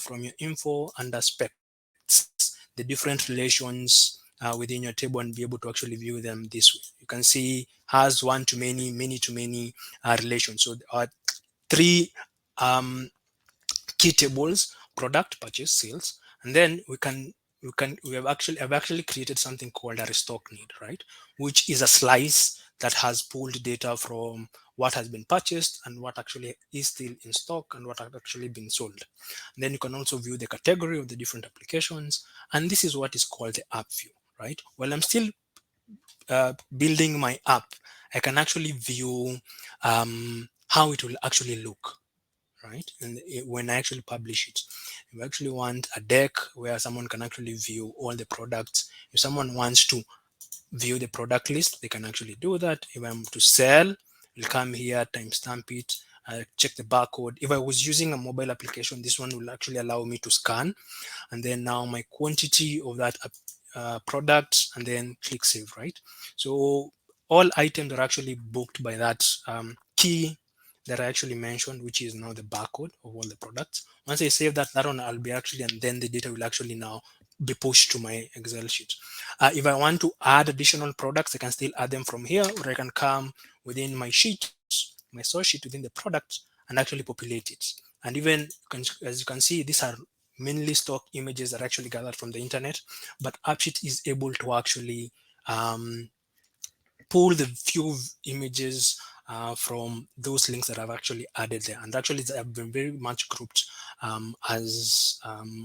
from your info and aspects, the different relations within your table, and be able to actually view them this way. You can see has one to many to many relations. So there are three um, key tables: product, purchase, sales. And then I've actually created something called a restock need, right? Which is a slice that has pulled data from what has been purchased and what actually is still in stock and what has actually been sold. And then you can also view the category of the different applications, and this is what is called the app view, right? While I'm still building my app, I can actually view how it will actually look, right? And when I actually publish it, you actually want a deck where someone can actually view all the products. If someone wants to view the product list, they can actually do that. If I'm to sell, will come here, timestamp it, check the barcode. If I was using a mobile application, this one will actually allow me to scan, and then now my quantity of that product, and then click save, right? So all items are actually booked by that key that I actually mentioned, which is now the barcode of all the products. Once I save that, that one I'll be actually, and then the data will actually now be pushed to my Excel sheet. If I want to add additional products, I can still add them from here, or I can come within my sheets, my source sheet within the product, and actually populate it. And even as you can see, these are mainly stock images that are actually gathered from the internet, but AppSheet is able to actually um, pull the few images from those links that I've actually added there. And actually, they have been very much grouped as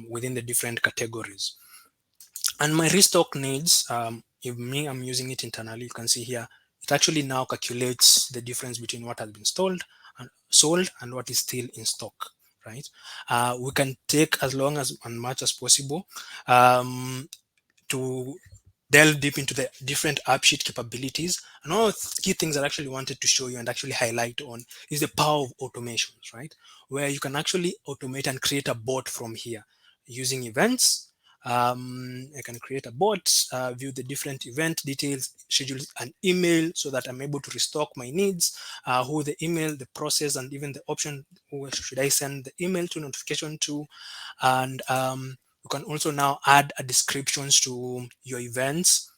within the different categories. And my restock needs, if me, I'm using it internally, you can see here, it actually now calculates the difference between what has been sold and what is still in stock, right? We can take as long as and much as possible to delve deep into the different AppSheet capabilities. And one of the key things I actually wanted to show you and actually highlight on is the power of automations, right? Where you can actually automate and create a bot from here using events. I can create a bot, view the different event details, schedule an email so that I'm able to restock my needs, who the email, the process, and even the option, who should I send the email to, notification to. And you can also now add a descriptions to your events.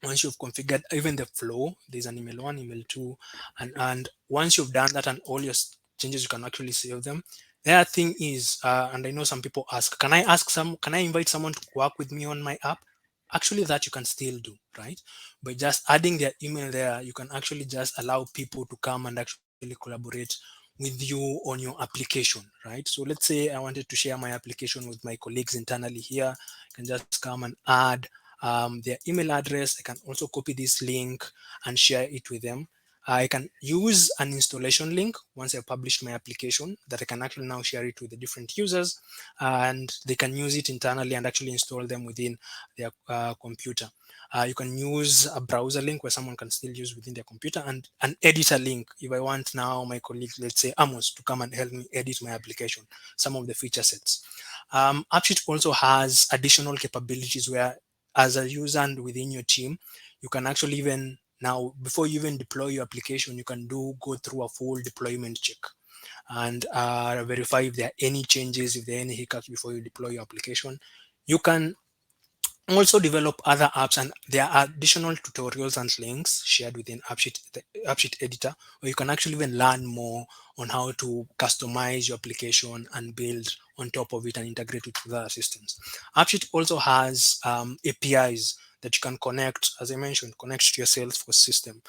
Once you've configured even the flow, there's an email one, email two, and once you've done that and all your changes, you can actually save them. The other thing is, and I know some people ask, can I invite someone to work with me on my app? Actually, that you can still do, right? By just adding their email there, you can actually just allow people to come and actually collaborate with you on your application, right? So let's say I wanted to share my application with my colleagues internally here. I can just come and add their email address. I can also copy this link and share it with them. I can use an installation link once I've published my application that I can actually now share it with the different users, and they can use it internally and actually install them within their computer. You can use a browser link where someone can still use within their computer, and an editor link if I want now my colleague, let's say Amos, to come and help me edit my application, some of the feature sets. AppSheet also has additional capabilities where, as a user and within your team, you can actually even now, before you even deploy your application, you can go through a full deployment check and verify if there are any changes, if there are any hiccups before you deploy your application. You can also develop other apps, and there are additional tutorials and links shared within AppSheet, the AppSheet editor, where you can actually even learn more on how to customize your application and build on top of it and integrate it with other systems. AppSheet also has APIs that you can connect, as I mentioned, connect to your Salesforce system,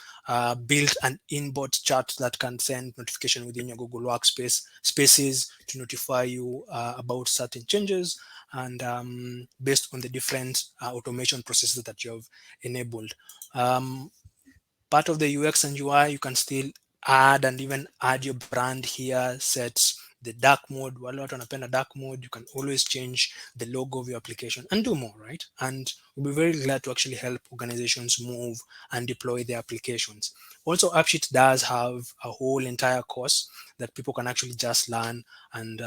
build an inbox chat that can send notification within your Google Workspace spaces to notify you about certain changes, and based on the different automation processes that you have enabled. Part of the UX and UI, you can still add and even add your brand here, set the dark mode. Wale watu wanapenda dark mode, you can always change the logo of your application and do more, right? And we'll be very glad to actually help organizations move and deploy their applications. Also, AppSheet does have a whole entire course that people can actually just learn and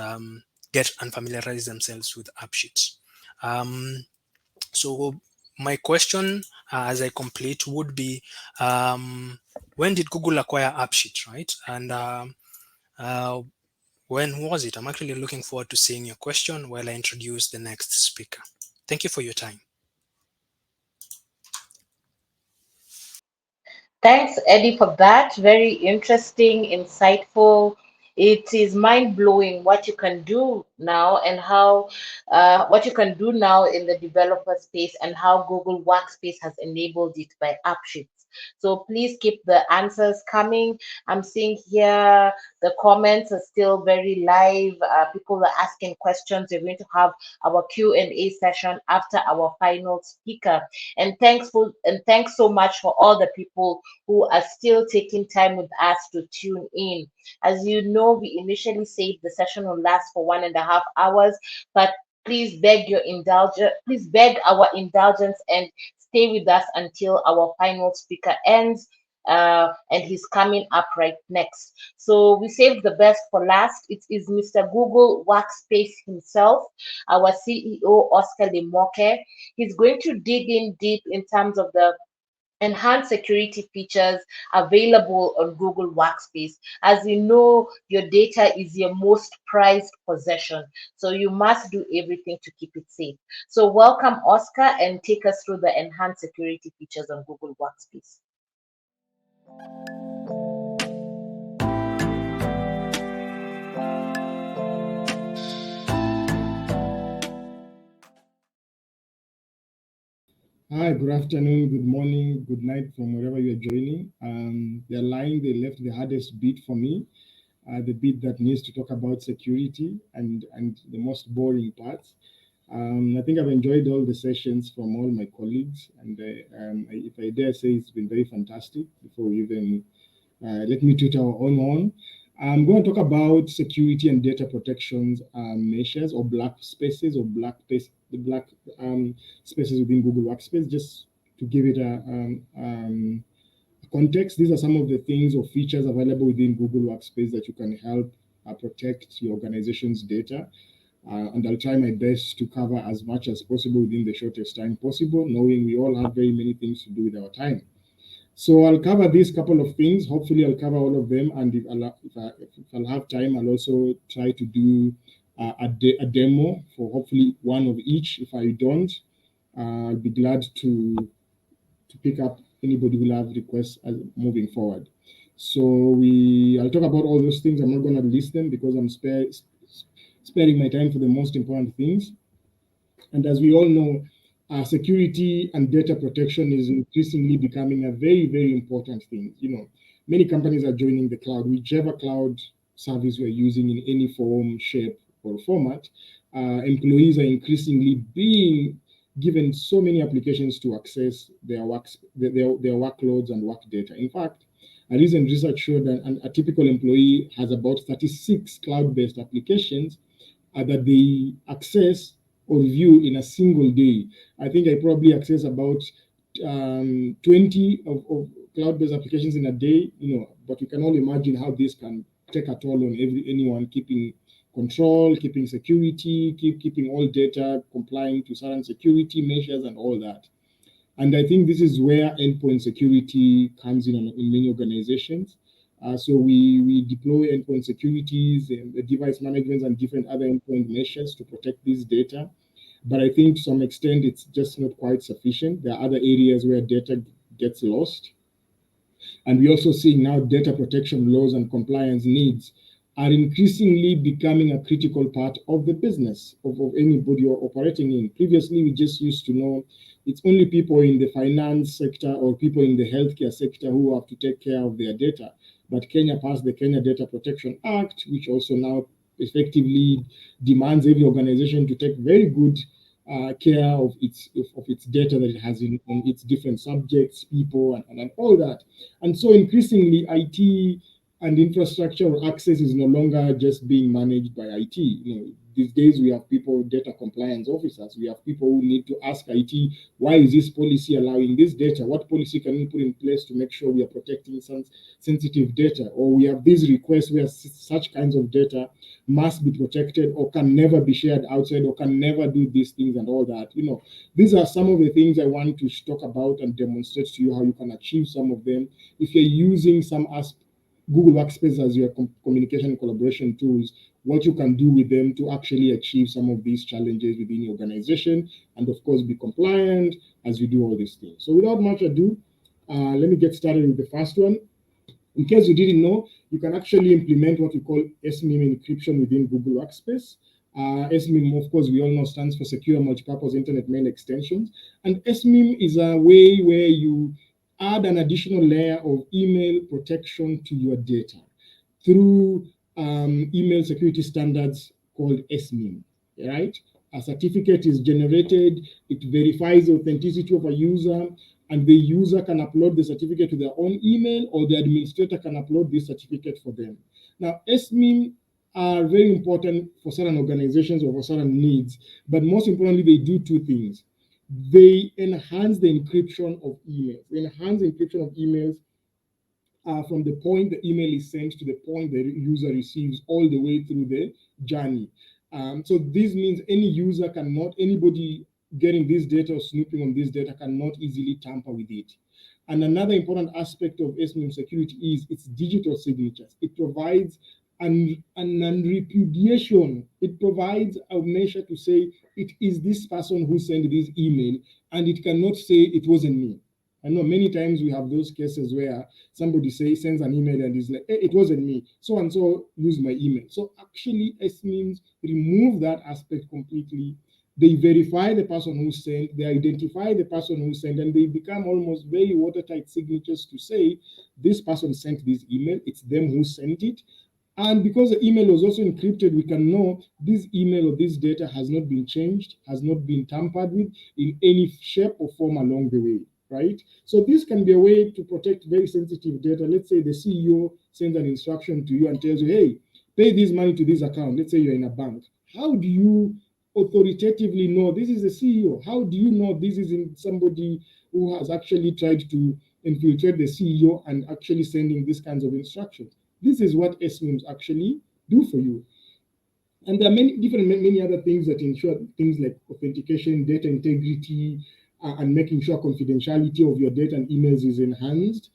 get and familiarize themselves with AppSheets. So my question as I complete would be, when did Google acquire AppSheet, right? And uh, when was it? I'm actually looking forward to seeing your question while I introduce the next speaker. Thank you for your time. Thanks, Eddie, for that. Very interesting, insightful. It is mind blowing what you can do now and how what you can do now in the developer space and how Google Workspace has enabled it by AppSheets. So please keep the answers coming. I'm seeing here the comments are still very live. People are asking questions. We're going to have our Q&A session after our final speaker. And thanks so much for all the people who are still taking time with us to tune in. As you know, we initially said the session will last for 1.5 hours, but please beg our indulgence and stay with us until our final speaker ends. And he's coming up right next. So we saved the best for last. It is Mr. Google Workspace himself, our CEO, Oscar Lemoke. He's going to dig in deep in terms of the enhanced security features available on Google Workspace. As you know, your data is your most prized possession, so you must do everything to keep it safe. So, welcome, Oscar, and take us through the enhanced security features on Google Workspace. Hi, good afternoon, good morning, good night from wherever you're joining. The line they left the hardest bit for me, the bit that needs to talk about security and the most boring parts. I think I've enjoyed all the sessions from all my colleagues, and if I dare say, it's been very fantastic. Before we even let me toot our own horn. I'm going to talk about security and data protections measures or black spaces or the black spaces within Google Workspace, just to give it a context. These are some of the things or features available within Google Workspace that you can help protect your organization's data. And I'll try my best to cover as much as possible within the shortest time possible, knowing we all have very many things to do with our time. So I'll cover these couple of things. Hopefully, I'll cover all of them. And if I'll have time, I'll also try to do a demo for hopefully one of each. If I don't, I'll be glad to pick up anybody who will have requests moving forward. So I'll talk about all those things. I'm not going to list them because I'm sparing my time for the most important things. And as we all know, security and data protection is increasingly becoming a very, very important thing. Many companies are joining the cloud, whichever cloud service we're using in any form, shape, or format, employees are increasingly being given so many applications to access their workloads and work data. In fact, a recent research showed that a typical employee has about 36 cloud-based applications that they access or view in a single day. I think I probably access about 20 of cloud-based applications in a day, but you can all imagine how this can take a toll on anyone keeping control, keeping security, keeping all data complying to certain security measures and all that. And I think this is where endpoint security comes in many organizations. So we deploy endpoint securities and device management and different other endpoint measures to protect this data. But I think to some extent, it's just not quite sufficient. There are other areas where data gets lost. And we're also seeing now data protection laws and compliance needs are increasingly becoming a critical part of the business of anybody you're operating in. Previously, we just used to know it's only people in the finance sector or people in the healthcare sector who have to take care of their data. But Kenya passed the Kenya Data Protection Act, which also now effectively demands every organization to take very good care of its data that it has on its different subjects, people, and all that. And so increasingly, IT and infrastructure or access is no longer just being managed by IT. These days we have people, data compliance officers. We have people who need to ask IT, why is this policy allowing this data? What policy can we put in place to make sure we are protecting sensitive data? Or we have these requests where such kinds of data must be protected or can never be shared outside or can never do these things and all that. These are some of the things I want to talk about and demonstrate to you how you can achieve some of them if you're using some Google Workspace as your communication and collaboration tools, what you can do with them to actually achieve some of these challenges within your organization, and of course be compliant as you do all these things. So without much ado, let me get started with the first one. In case you didn't know, you can actually implement what we call SMIM encryption within Google Workspace. SMIM, of course, we all know stands for Secure Multipurpose Internet Mail Extensions. And SMIM is a way where you add an additional layer of email protection to your data through email security standards called SMIM, right? A certificate is generated, it verifies the authenticity of a user, and the user can upload the certificate to their own email, or the administrator can upload this certificate for them. Now, SMIM are very important for certain organizations or for certain needs, but most importantly, they do two things. They enhance the encryption of emails. They enhance the encryption of emails from the point the email is sent to the point the user receives all the way through the journey. So this means anybody getting this data or snooping on this data cannot easily tamper with it. And another important aspect of SMIM security is its digital signatures. It provides an repudiation. It provides a measure to say it is this person who sent this email, and it cannot say it wasn't me. I know many times we have those cases where somebody sends an email and is like, hey, it wasn't me, so and so used my email. So actually, SMIMs remove that aspect completely. They verify the person who sent, they identify the person who sent, and they become almost very watertight signatures to say this person sent this email, it's them who sent it. And because the email was also encrypted, we can know this email or this data has not been changed, has not been tampered with in any shape or form along the way, right? So this can be a way to protect very sensitive data. Let's say the CEO sends an instruction to you and tells you, hey, pay this money to this account. Let's say you're in a bank. How do you authoritatively know this is the CEO? How do you know this isn't somebody who has actually tried to infiltrate the CEO and actually sending these kinds of instructions? This is what SMIMs actually do for you. And there are many other things that ensure things like authentication, data integrity, and making sure confidentiality of your data and emails is enhanced.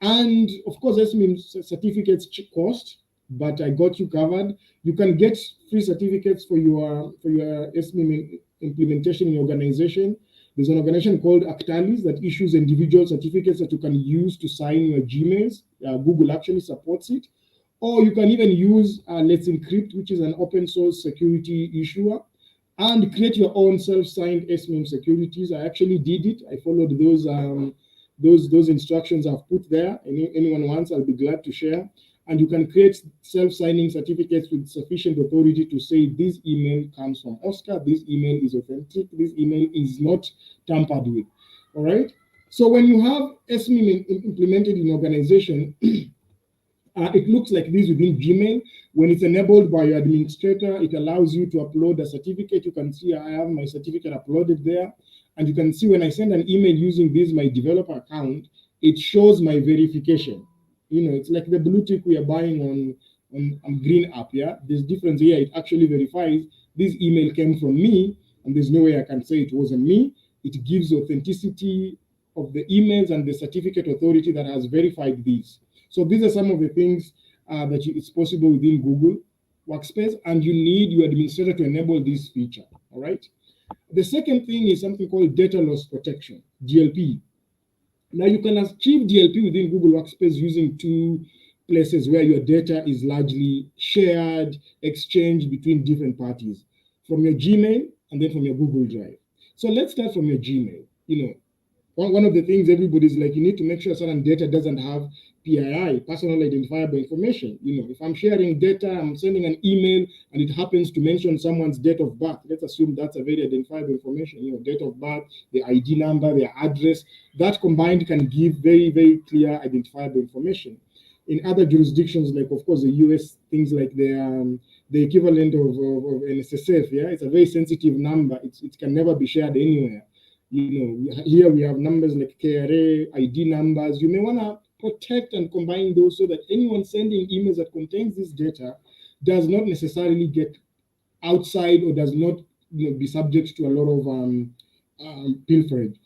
And of course, SMIM certificates cost, but I got you covered. You can get free certificates for your SMIM implementation in your organization. There's an organization called Actalis that issues individual certificates that you can use to sign your Gmails. Google actually supports it. Or you can even use Let's Encrypt, which is an open source security issuer, and create your own self-signed SMIM securities. I actually did it. I followed those instructions I've put there. Anyone wants, I'll be glad to share. And you can create self-signing certificates with sufficient authority to say this email comes from Oscar, this email is authentic, this email is not tampered with. All right. So when you have SME implemented in organization, it looks like this within Gmail. When it's enabled by your administrator, it allows you to upload a certificate. You can see I have my certificate uploaded there. And you can see when I send an email using this, my developer account, it shows my verification. You know, it's like the blue tick we are buying on Green app, yeah? There's difference here. It actually verifies this email came from me, and there's no way I can say it wasn't me. It gives authenticity of the emails and the certificate authority that has verified these. So these are some of the things it's possible within Google Workspace, and you need your administrator to enable this feature, all right? The second thing is something called data loss protection, DLP. Now you can achieve DLP within Google Workspace using two places where your data is largely shared, exchanged between different parties, from your Gmail and then from your Google Drive. So let's start from your Gmail. You know, one of the things everybody's like, you need to make sure certain data doesn't have PII, personal identifiable information. You know, if I'm sharing data, I'm sending an email and it happens to mention someone's date of birth, let's assume that's a very identifiable information, you know, date of birth, the ID number, their address, that combined can give very, very clear identifiable information. In other jurisdictions, like of course the US, things like the equivalent of NSSF, yeah, it's a very sensitive number. It can never be shared anywhere. You know, here we have numbers like KRA, ID numbers. You may want to protect and combine those so that anyone sending emails that contains this data does not necessarily get outside or does not, you know, be subject to a lot of pilferage.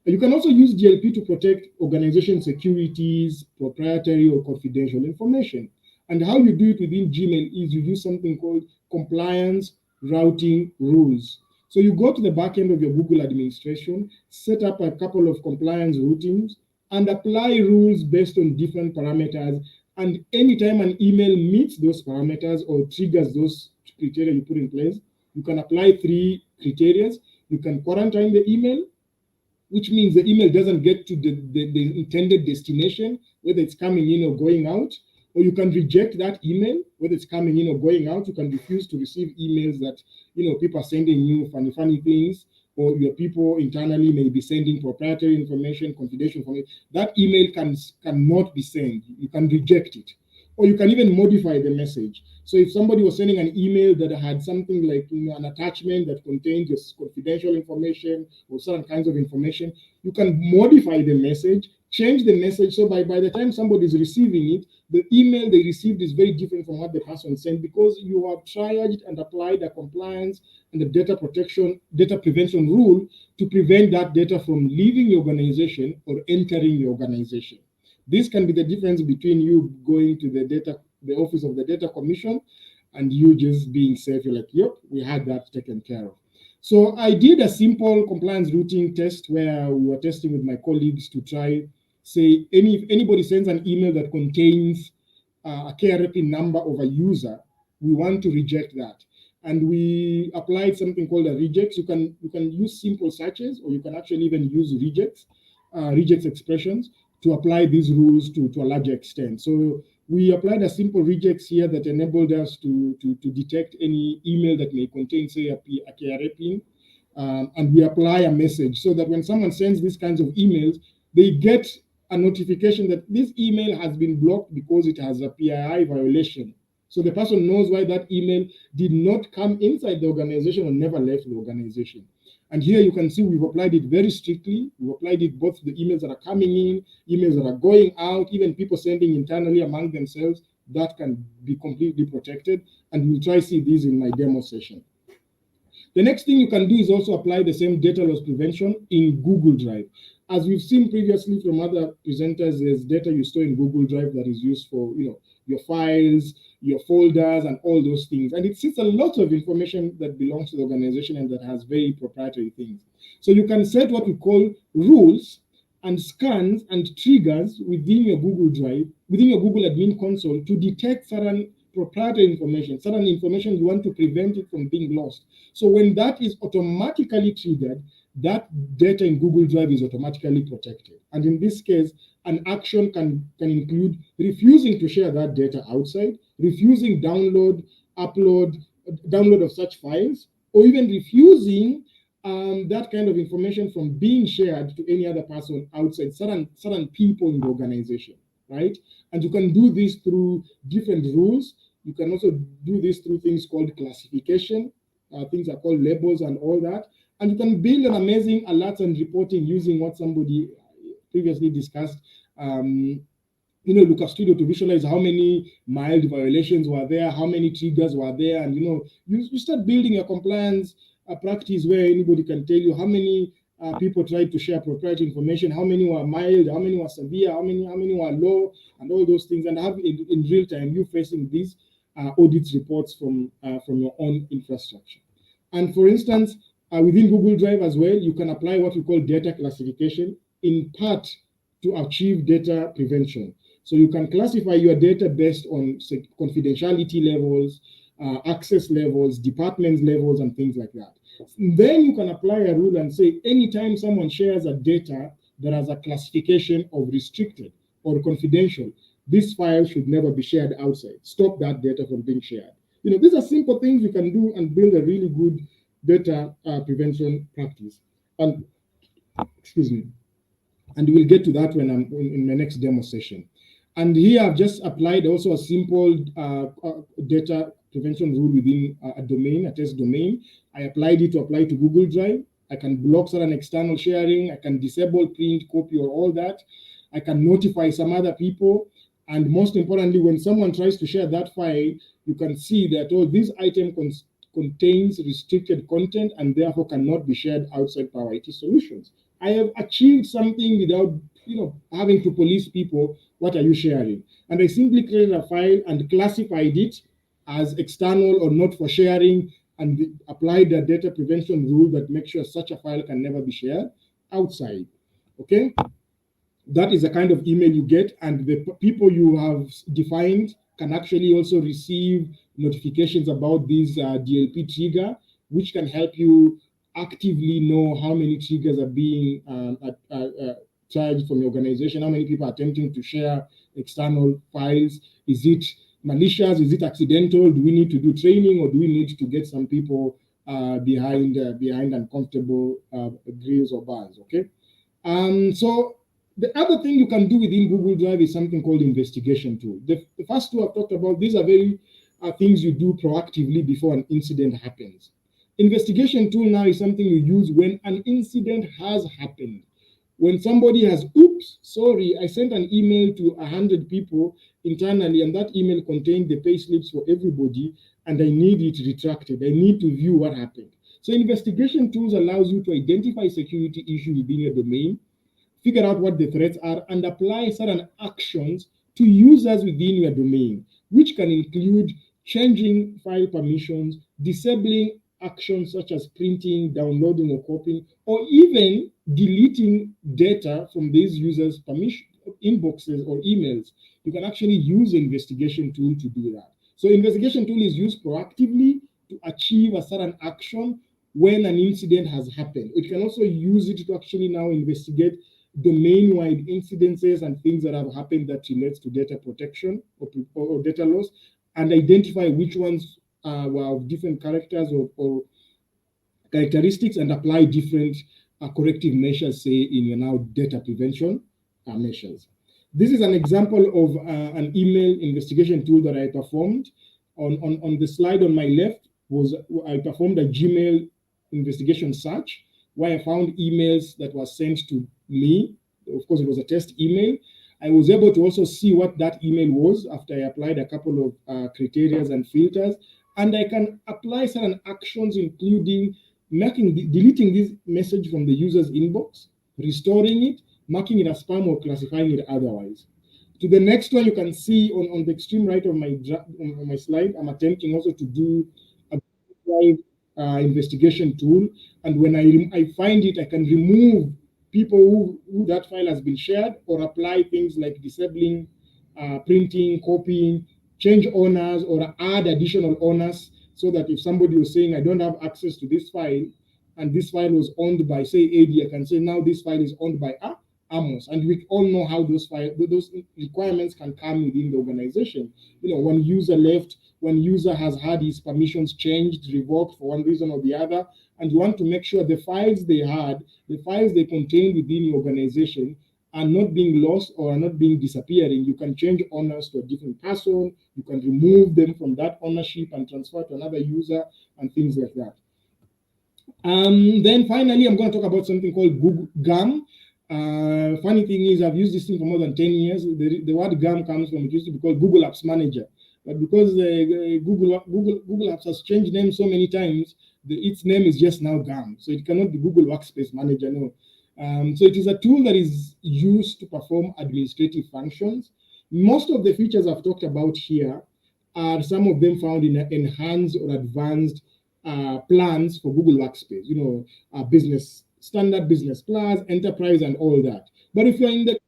You can also use DLP to protect organization securities, proprietary or confidential information. And how you do it within Gmail is you use something called compliance routing rules. So you go to the back end of your Google administration, set up a couple of compliance routines, and apply rules based on different parameters. And anytime an email meets those parameters or triggers those criteria you put in place, you can apply 3 criteria. You can quarantine the email, which means the email doesn't get to the intended destination, whether it's coming in or going out. Or you can reject that email, whether it's coming in or going out. You can refuse to receive emails that, you know, people are sending you funny things, or your people internally may be sending proprietary information, confidential information. That email cannot be sent. You can reject it. Or you can even modify the message. So if somebody was sending an email that had something like, you know, an attachment that contains just confidential information or certain kinds of information, you can modify the message, change the message. So by the time somebody is receiving it, the email they received is very different from what the person sent, because you have triaged and applied the compliance and the data prevention rule to prevent that data from leaving your organization or entering your organization. This can be the difference between you going to the office of the data commission and you just being safe. You're like, yep, we had that taken care of. So I did a simple compliance routing test where we were testing with my colleagues to try, say, if anybody sends an email that contains a KRP number of a user, we want to reject that. And we applied something called a regex. You can use simple searches, or you can actually even use regex expressions to apply these rules to a large extent. So we applied a simple regex here that enabled us to detect any email that may contain, say, a KRA pin. And we apply a message so that when someone sends these kinds of emails, they get a notification that this email has been blocked because it has a PII violation. So the person knows why that email did not come inside the organization or never left the organization. And here you can see we've applied it very strictly. We've applied it both to the emails that are coming in, emails that are going out, even people sending internally among themselves. That can be completely protected. And we'll try to see these in my demo session. The next thing you can do is also apply the same data loss prevention in Google Drive. As we've seen previously from other presenters, there's data you store in Google Drive that is used for, you know, your files, your folders, and all those things. And it sits a lot of information that belongs to the organization and that has very proprietary things. So you can set what we call rules and scans and triggers within your Google Drive, within your Google admin console, to detect certain proprietary information, certain information you want to prevent it from being lost. So when that is automatically triggered, that data in Google Drive is automatically protected. And in this case, an action can include refusing to share that data outside, refusing download of such files, or even refusing that kind of information from being shared to any other person outside, certain people in the organization, right? And you can do this through different rules. You can also do this through things called classification. Things are called labels and all that. And you can build an amazing alerts and reporting using what somebody previously discussed. Looker Studio, to visualize how many mild violations were there, how many triggers were there, and you start building a compliance practice where anybody can tell you how many people tried to share proprietary information, how many were mild, how many were severe, how many were low, and all those things, and have in real time you facing these audit reports from your own infrastructure. And for instance, within Google Drive as well, you can apply what we call data classification, in part to achieve data prevention. So you can classify your data based on confidentiality levels, access levels, department levels, and things like that. Then you can apply a rule and say, anytime someone shares a data that has a classification of restricted or confidential, this file should never be shared outside. Stop that data from being shared. These are simple things you can do and build a really good data prevention practice. And excuse me. And we'll get to that when I'm in my next demo session. And here I've just applied also a simple data prevention rule within a domain, a test domain. I applied it to apply to Google Drive. I can block certain external sharing. I can disable print, copy, or all that. I can notify some other people. And most importantly, when someone tries to share that file, you can see that, this item contains restricted content and therefore cannot be shared outside Pawa IT Solutions. I have achieved something without having to police people. What are you sharing? And I simply created a file and classified it as external or not for sharing, and applied the data prevention rule that makes sure such a file can never be shared outside. Okay? That is the kind of email you get, and the people you have defined can actually also receive notifications about this DLP trigger, which can help you actively know how many triggers are being charged from the organization, how many people are attempting to share external files. Is it malicious? Is it accidental? Do we need to do training, or do we need to get some people behind uncomfortable grills or bars? Okay. So the other thing you can do within Google Drive is something called investigation tool. The first two I've talked about, these are very things you do proactively before an incident happens. Investigation tool now is something you use when an incident has happened. When somebody has, oops, sorry, I sent an email to 100 people internally, and that email contained the pay slips for everybody, and I need it retracted. I need to view what happened. So investigation tools allows you to identify security issues within your domain, figure out what the threats are, and apply certain actions to users within your domain, which can include changing file permissions, disabling actions such as printing, downloading, or copying, or even deleting data from these users' permission inboxes or emails. You can actually use investigation tool to do that. So investigation tool is used proactively to achieve a certain action when an incident has happened. You can also use it to actually now investigate domain-wide incidences and things that have happened that relates to data protection or data loss, and identify which ones were of different characters or characteristics, and apply different corrective measures, say, in your now data prevention measures. This is an example of an email investigation tool that I performed. On the slide on my left was I performed a Gmail investigation search where I found emails that were sent to me. Of course, it was a test email. I was able to also see what that email was after I applied a couple of criteria and filters. And I can apply certain actions, including deleting this message from the user's inbox, restoring it, marking it as spam, or classifying it otherwise. To the next one, you can see on the extreme right of my slide, I'm attempting also to do a investigation tool. And when I find it, I can remove people who that file has been shared, or apply things like disabling, printing, copying, change owners or add additional owners, so that if somebody was saying, I don't have access to this file, and this file was owned by, say, AD, I can say, now this file is owned by Amos. And we all know how those requirements can come within the organization. When user left, when user has had his permissions changed, revoked for one reason or the other, and you want to make sure the files they contained within the organization are not being lost or are not being disappearing. You can change owners to a different person. You can remove them from that ownership and transfer to another user and things like that. Then finally, I'm going to talk about something called Google GAM. Funny thing is, I've used this thing for more than 10 years. The word GAM comes from, it used to be called Google Apps Manager. But because Google Apps has changed names so many times, its name is just now GAM. So it cannot be Google Workspace Manager, no. So it is a tool that is used to perform administrative functions. Most of the features I've talked about here are some of them found in enhanced or advanced plans for Google Workspace, standard business plus, enterprise, and all that. But if you're in the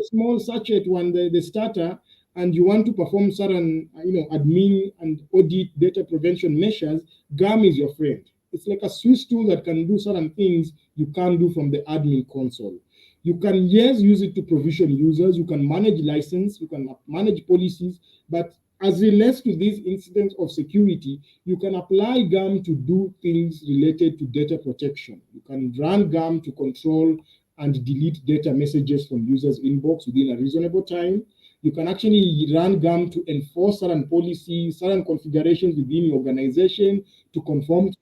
small sachet one, the starter, and you want to perform certain, admin and audit data prevention measures, GAM is your friend. It's like a Swiss tool that can do certain things you can't do from the admin console. You can, yes, use it to provision users, you can manage license, you can manage policies, but as relates to these incidents of security, you can apply GAM to do things related to data protection. You can run GAM to control and delete data messages from users' inbox within a reasonable time. You can actually run GAM to enforce certain policies, certain configurations within your organization to conform to.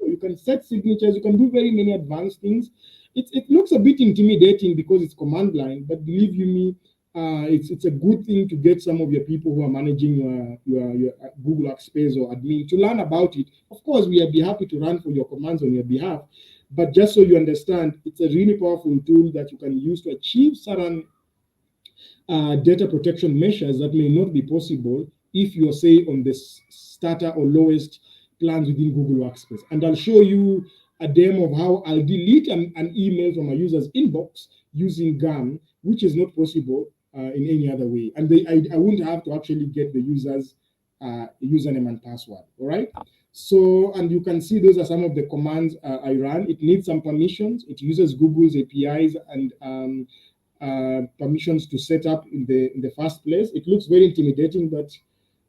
You can set signatures, you can do very many advanced things. It looks a bit intimidating because it's command line, but believe you me, it's a good thing to get some of your people who are managing your Google Workspace or admin to learn about it. Of course, we would be happy to run for your commands on your behalf, but just so you understand, it's a really powerful tool that you can use to achieve certain data protection measures that may not be possible if you're, say, on the starter or lowest plans within Google Workspace. And I'll show you a demo of how I'll delete an email from a user's inbox using GAM, which is not possible in any other way. And I wouldn't have to actually get the user's username and password, all right? So, and you can see those are some of the commands I ran. It needs some permissions. It uses Google's APIs and permissions to set up in the first place. It looks very intimidating, but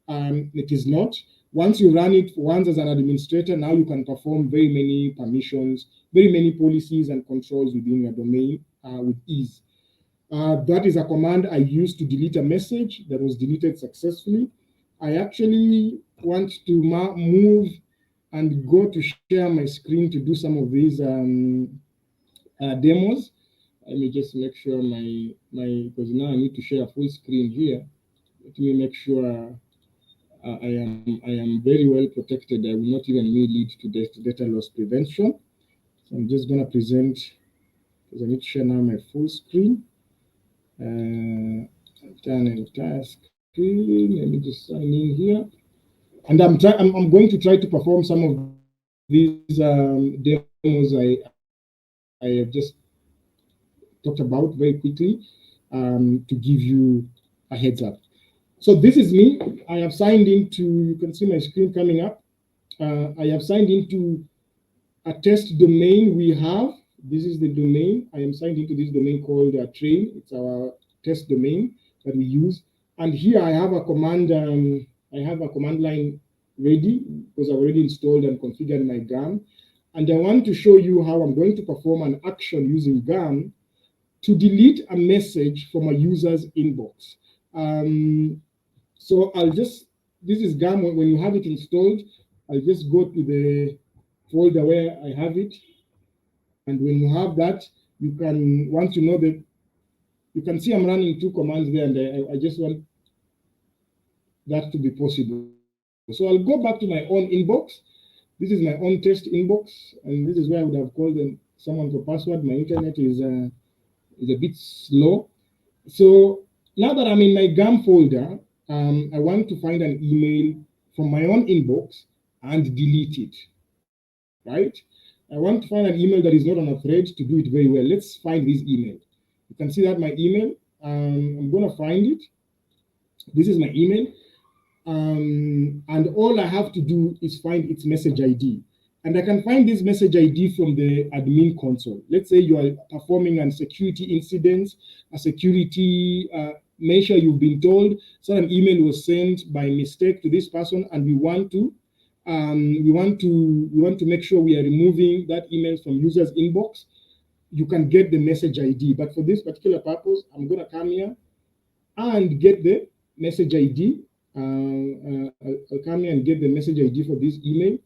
it is not. Once you run it once as an administrator, now you can perform very many permissions, very many policies and controls within your domain with ease. That is a command I used to delete a message that was deleted successfully. I actually want to move and go to share my screen to do some of these demos. Let me just make sure because now I need to share a full screen here. Let me make sure I am very well protected. I will not even lead to data loss prevention. So I'm just going to present, because I need to share now my full screen. Turn entire screen. Let me just sign in here. And I'm going to try to perform some of these demos I have just talked about very quickly to give you a heads up. So this is me. I have signed into, you can see my screen coming up. I have signed into a test domain we have. This is the domain. I am signed into this domain called train. It's our test domain that we use. And here I have a command. I have a command line ready because I've already installed and configured my GAM. And I want to show you how I'm going to perform an action using GAM to delete a message from a user's inbox. So this is GAM. When you have it installed, I'll just go to the folder where I have it. And when you have that, you can, once you know that, you can see I'm running two commands there, and I just want that to be possible. So I'll go back to my own inbox. This is my own test inbox, and this is where I would have called someone for password. My internet is a bit slow. So now that I'm in my GAM folder, I want to find an email from my own inbox and delete it, right? I want to find an email that is not on a thread to do it very well. Let's find this email. You can see that my email, I'm going to find it. This is my email. and all I have to do is find its message ID. And I can find this message ID from the admin console. Let's say you are performing a security incident, a security measure you've been told, so an email was sent by mistake to this person, and we want to make sure we are removing that email from user's inbox. You can get the message ID, but for this particular purpose, I'm gonna come here and get the message ID. I'll come here and get the message ID for this email.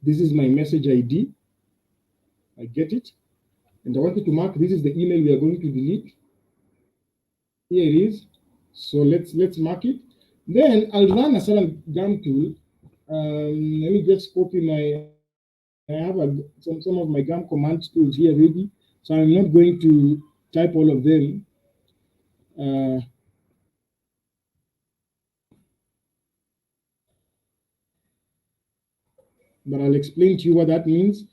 This is my message ID. I get it. And I want you to mark this is the email we are going to delete. Here it is. So let's mark it. Then I'll run a certain GAM tool. Let me just copy my, I have some of my GAM command tools here ready. So I'm not going to type all of them. But I'll explain to you what that means.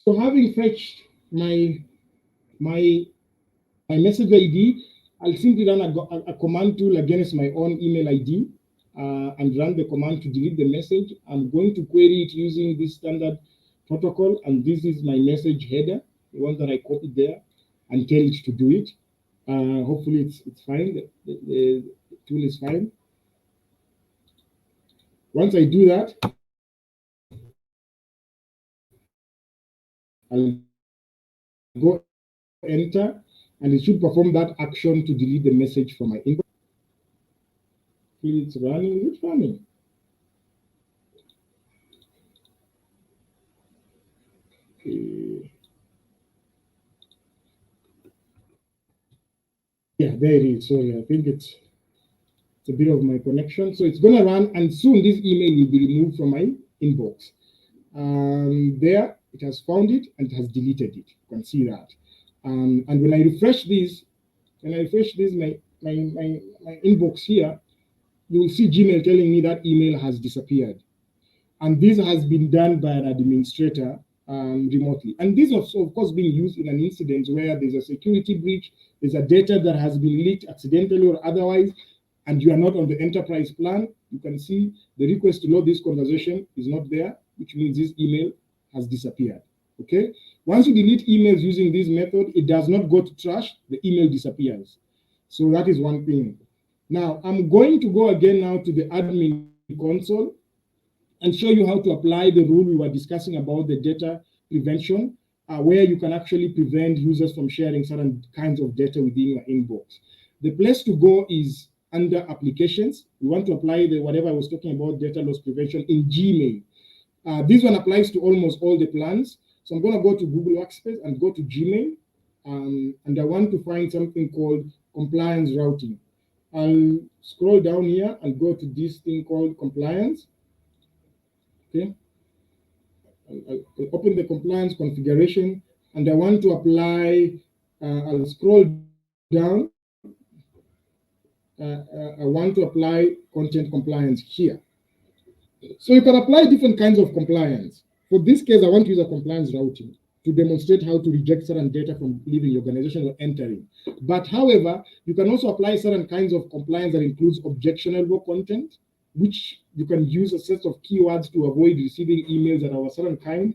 So having fetched my message ID, I'll simply run a command tool against my own email ID and run the command to delete the message. I'm going to query it using this standard protocol, and this is my message header, the one that I copied there, and tell it to do it. Hopefully it's fine, the tool is fine. Once I do that, I'll go enter, and it should perform that action to delete the message from my inbox. It's running, it's running. Okay. Yeah, there it is. Sorry, I think it's a bit of my connection. So it's going to run, and soon this email will be removed from my inbox. There, it has found it and it has deleted it. You can see that. And when I refresh this, my inbox here, you will see Gmail telling me that email has disappeared. And this has been done by an administrator remotely. And this is, of course, being used in an incident where there's a security breach, there's a data that has been leaked accidentally or otherwise, and you are not on the enterprise plan. You can see the request to load this conversation is not there, which means this email has disappeared. Okay. Once you delete emails using this method, it does not go to trash, the email disappears. So that is one thing. Now, I'm going to go again now to the admin console and show you how to apply the rule we were discussing about the data prevention, where you can actually prevent users from sharing certain kinds of data within your inbox. The place to go is under applications. We want to apply the whatever I was talking about, data loss prevention in Gmail. This one applies to almost all the plans. So I'm going to go to Google Workspace and go to Gmail, and I want to find something called compliance routing. I'll scroll down here and go to this thing called compliance. Okay, I'll open the compliance configuration, and I want to apply, I'll scroll down, I want to apply content compliance here. So you can apply different kinds of compliance. For this case, I want to use a compliance routing to demonstrate how to reject certain data from leaving your organization or entering. But however, you can also apply certain kinds of compliance that includes objectionable content, which you can use a set of keywords to avoid receiving emails that are of a certain kind,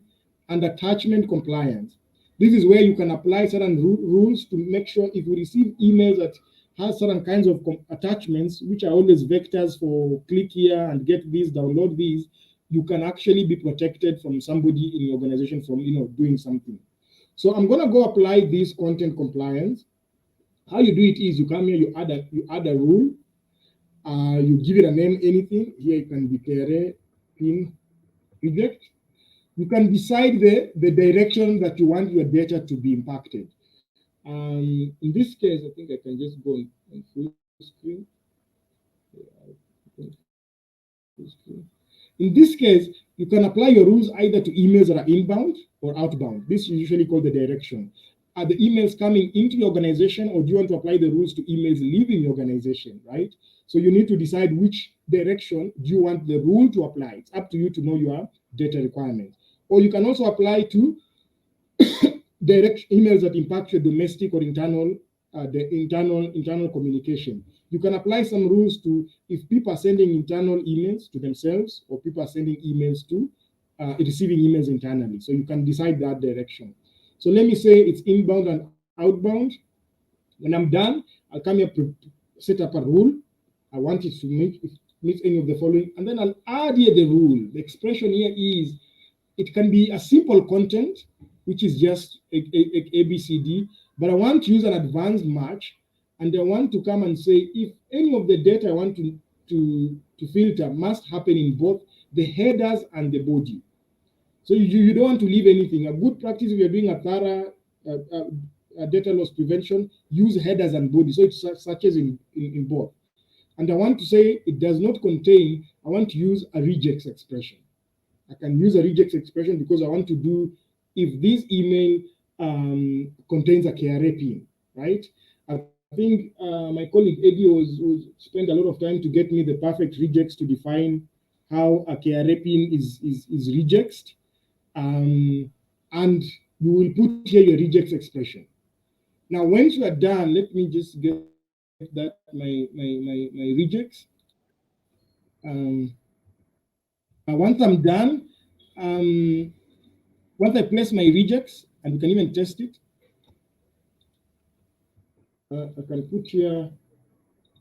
and attachment compliance. This is where you can apply certain rules to make sure if you receive emails that has certain kinds of attachments, which are always vectors for click here and get this, download these, you can actually be protected from somebody in your organization from doing something. So I'm going to go apply this content compliance. How you do it is you come here, you add a rule, you give it a name, anything. Here you can declare pin reject. You can decide the direction that you want your data to be impacted. In this case, I think I can just go on full screen. In this case, you can apply your rules either to emails that are inbound or outbound. This is usually called the direction. Are the emails coming into your organization, or do you want to apply the rules to emails leaving your organization, right? So you need to decide which direction do you want the rule to apply. It's up to you to know your data requirements. Or you can also apply to direct emails that impact your domestic or internal communication. You can apply some rules to if people are sending internal emails to themselves or people are sending emails to receiving emails internally. So you can decide that direction. So let me say it's inbound and outbound. When I'm done, I'll come here to set up a rule. I want it to meet any of the following, and then I'll add here the rule. The expression here is it can be a simple content, which is just A, B, C, D, but I want to use an advanced match, and I want to come and say if any of the data I want to filter must happen in both the headers and the body. So you don't want to leave anything. A good practice if you're doing a thorough data loss prevention, use headers and body, so it searches in both. And I want to say it does not contain, I want to use a regex expression. I can use a regex expression because I want to do if this email contains a KRA pin, right? I think my colleague Eddie was spent a lot of time to get me the perfect regex to define how a KRA pin is regexed. And you will put here your regex expression. Now, once you are done, let me just get that my regex. Once I'm done, once I place my regex, and you can even test it, I can put here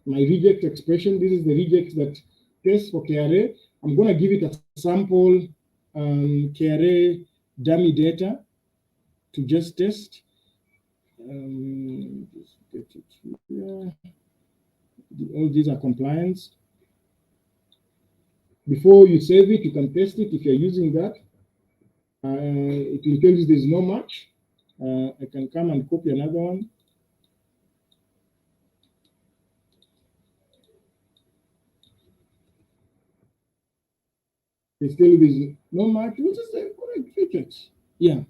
my regex expression. This is the regex that tests for KRA. I'm going to give it a sample KRA dummy data to just test. Just get it here. All these are compliance. Before you save it, you can test it if you're using that. It will tell you there's no match. I can come and copy another one. They still there's no match, which is the correct figures. Yeah.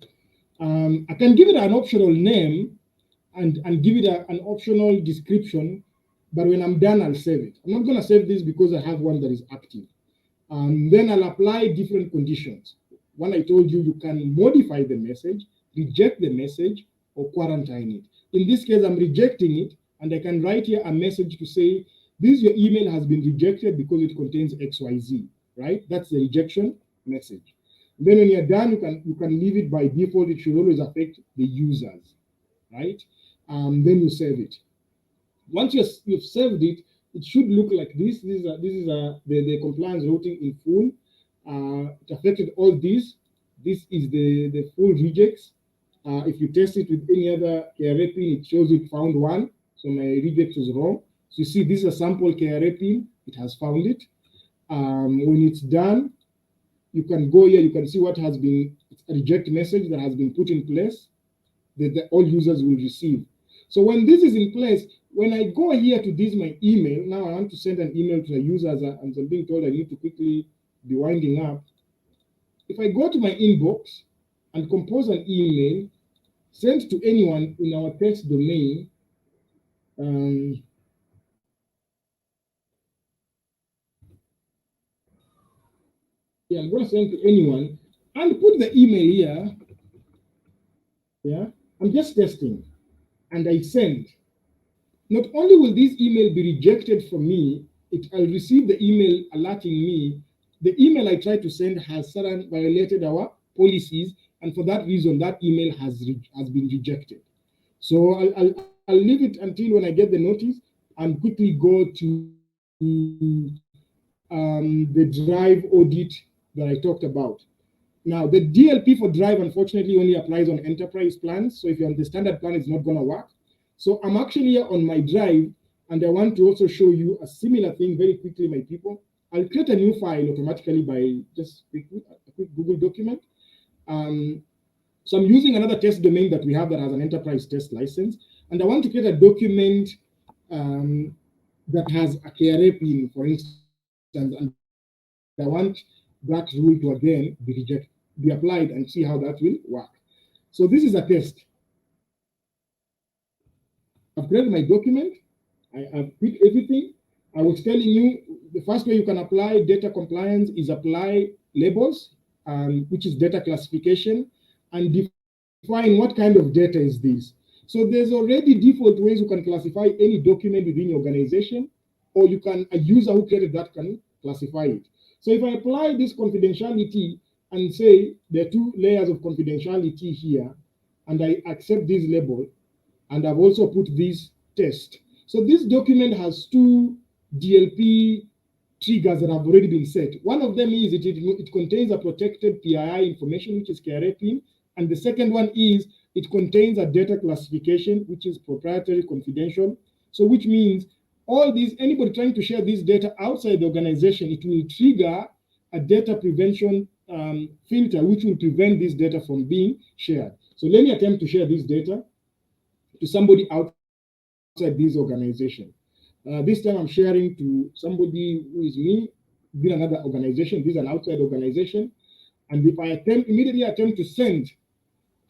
I can give it an optional name and give it an optional description, but when I'm done, I'll save it. I'm not going to save this because I have one that is active. Then I'll apply different conditions. One I told you, you can modify the message, reject the message, or quarantine it. In this case, I'm rejecting it, and I can write here a message to say, this your email has been rejected because it contains XYZ, right? That's the rejection message. And then when you're done, you can leave it by default. It should always affect the users, right? Then you save it. Once you've saved it, it should look like this. This is the compliance routing in full. It affected all these. This is the full regex. If you test it with any other KRA pin, it shows it found one. So my regex was wrong. So you see, this is a sample KRA pin. It has found it. When it's done, you can go here. You can see what has been a reject message that has been put in place that all users will receive. So when this is in place, when I go here to this my email, now I want to send an email to the users, and I'm being told I need to quickly be winding up. If I go to my inbox and compose an email, sent to anyone in our text domain, yeah, I'm going to send to anyone and put the email here. Yeah, I'm just testing, and I send. Not only will this email be rejected from me, I'll receive the email alerting me the email I tried to send has violated our policies, and for that reason, that email has been rejected. So I'll leave it until when I get the notice and quickly go to the Drive audit that I talked about. Now, the DLP for Drive, unfortunately, only applies on enterprise plans. So if you're on the standard plan, it's not going to work. So I'm actually here on my Drive, and I want to also show you a similar thing very quickly, my people. I'll create a new file automatically by just a quick Google document. So I'm using another test domain that we have that has an enterprise test license, and I want to create a document um, that has a KRA pin, for instance, and I want that rule to again be applied and see how that will work. So this is a test. I've created my document. I've put everything. I was telling you the first way you can apply data compliance is apply labels, which is data classification, and define what kind of data is this. So there's already default ways you can classify any document within your organization, or you can a user who created that can classify it. So if I apply this confidentiality and say there are two layers of confidentiality here, and I accept this label, and I've also put this test. So this document has two DLP triggers that have already been set. One of them is it contains a protected PII information, which is KRA PIN, and the second one is it contains a data classification, which is proprietary confidential. So which means all these, anybody trying to share this data outside the organization, it will trigger a data prevention filter, which will prevent this data from being shared. So let me attempt to share this data to somebody outside this organization. This time I'm sharing to somebody who is me, within another organization. This is an outside organization. And if I immediately attempt to send,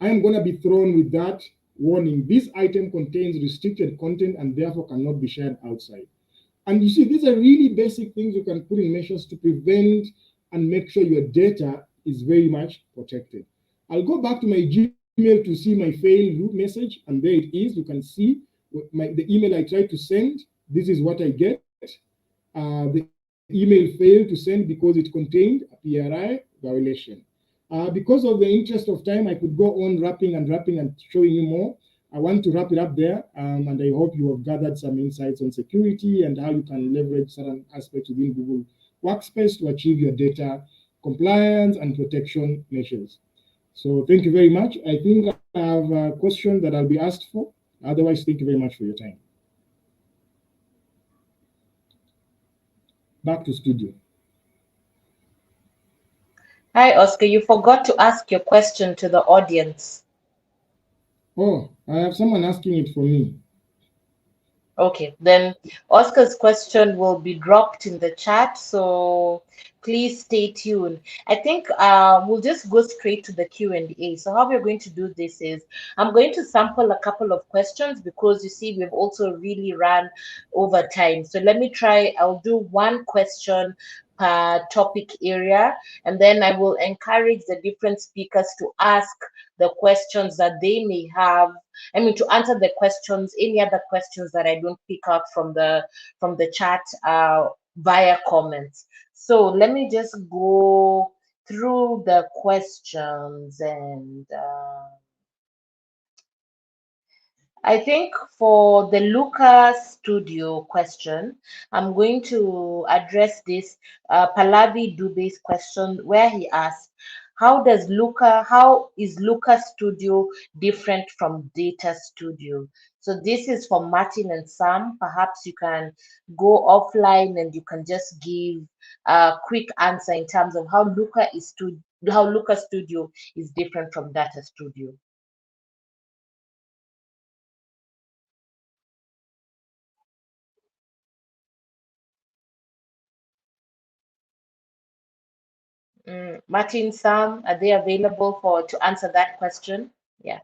I am going to be thrown with that warning. This item contains restricted content and therefore cannot be shared outside. And you see, these are really basic things you can put in measures to prevent and make sure your data is very much protected. I'll go back to my Gmail to see my failed root message, and there it is. You can see the email I tried to send. This is what I get. The email failed to send because it contained a PRI violation. Because of the interest of time, I could go on wrapping and showing you more. I want to wrap it up there, and I hope you have gathered some insights on security and how you can leverage certain aspects within Google Workspace to achieve your data compliance and protection measures. So thank you very much. I think I have a question that I'll be asked for. Otherwise, thank you very much for your time. Back to studio. Hi, Oscar. You forgot to ask your question to the audience. Oh, I have someone asking it for me. Okay, then Oscar's question will be dropped in the chat, so please stay tuned. I think we'll just go straight to the Q&A. So how we're going to do this is I'm going to sample a couple of questions because you see we've also really run over time. So let me try, I'll do one question per topic area, and then I will encourage the different speakers to ask the questions that they may have. I mean, to answer the questions, any other questions that I don't pick up from the chat via comments. So let me just go through the questions, and I think for the Luca Studio question, I'm going to address this Pallavi Dube's question where he asked, how is Luca Studio different from Data Studio? So this is for Martin and Sam. Perhaps you can go offline and you can just give a quick answer in terms of how Luca Studio is different from Data Studio. Martin, Sam, are they available to answer that question? Yeah.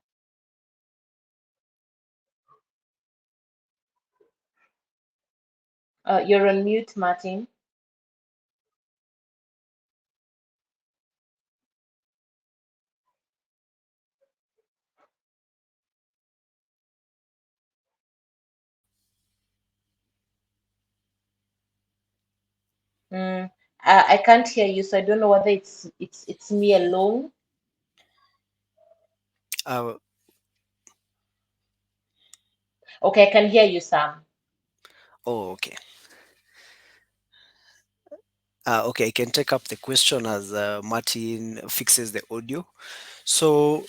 You're on mute, Martin. I can't hear you, so I don't know whether it's me alone. Uh, Okay, I can hear you, Sam. oh, okay. Okay, I can take up the question as Martin fixes the audio. So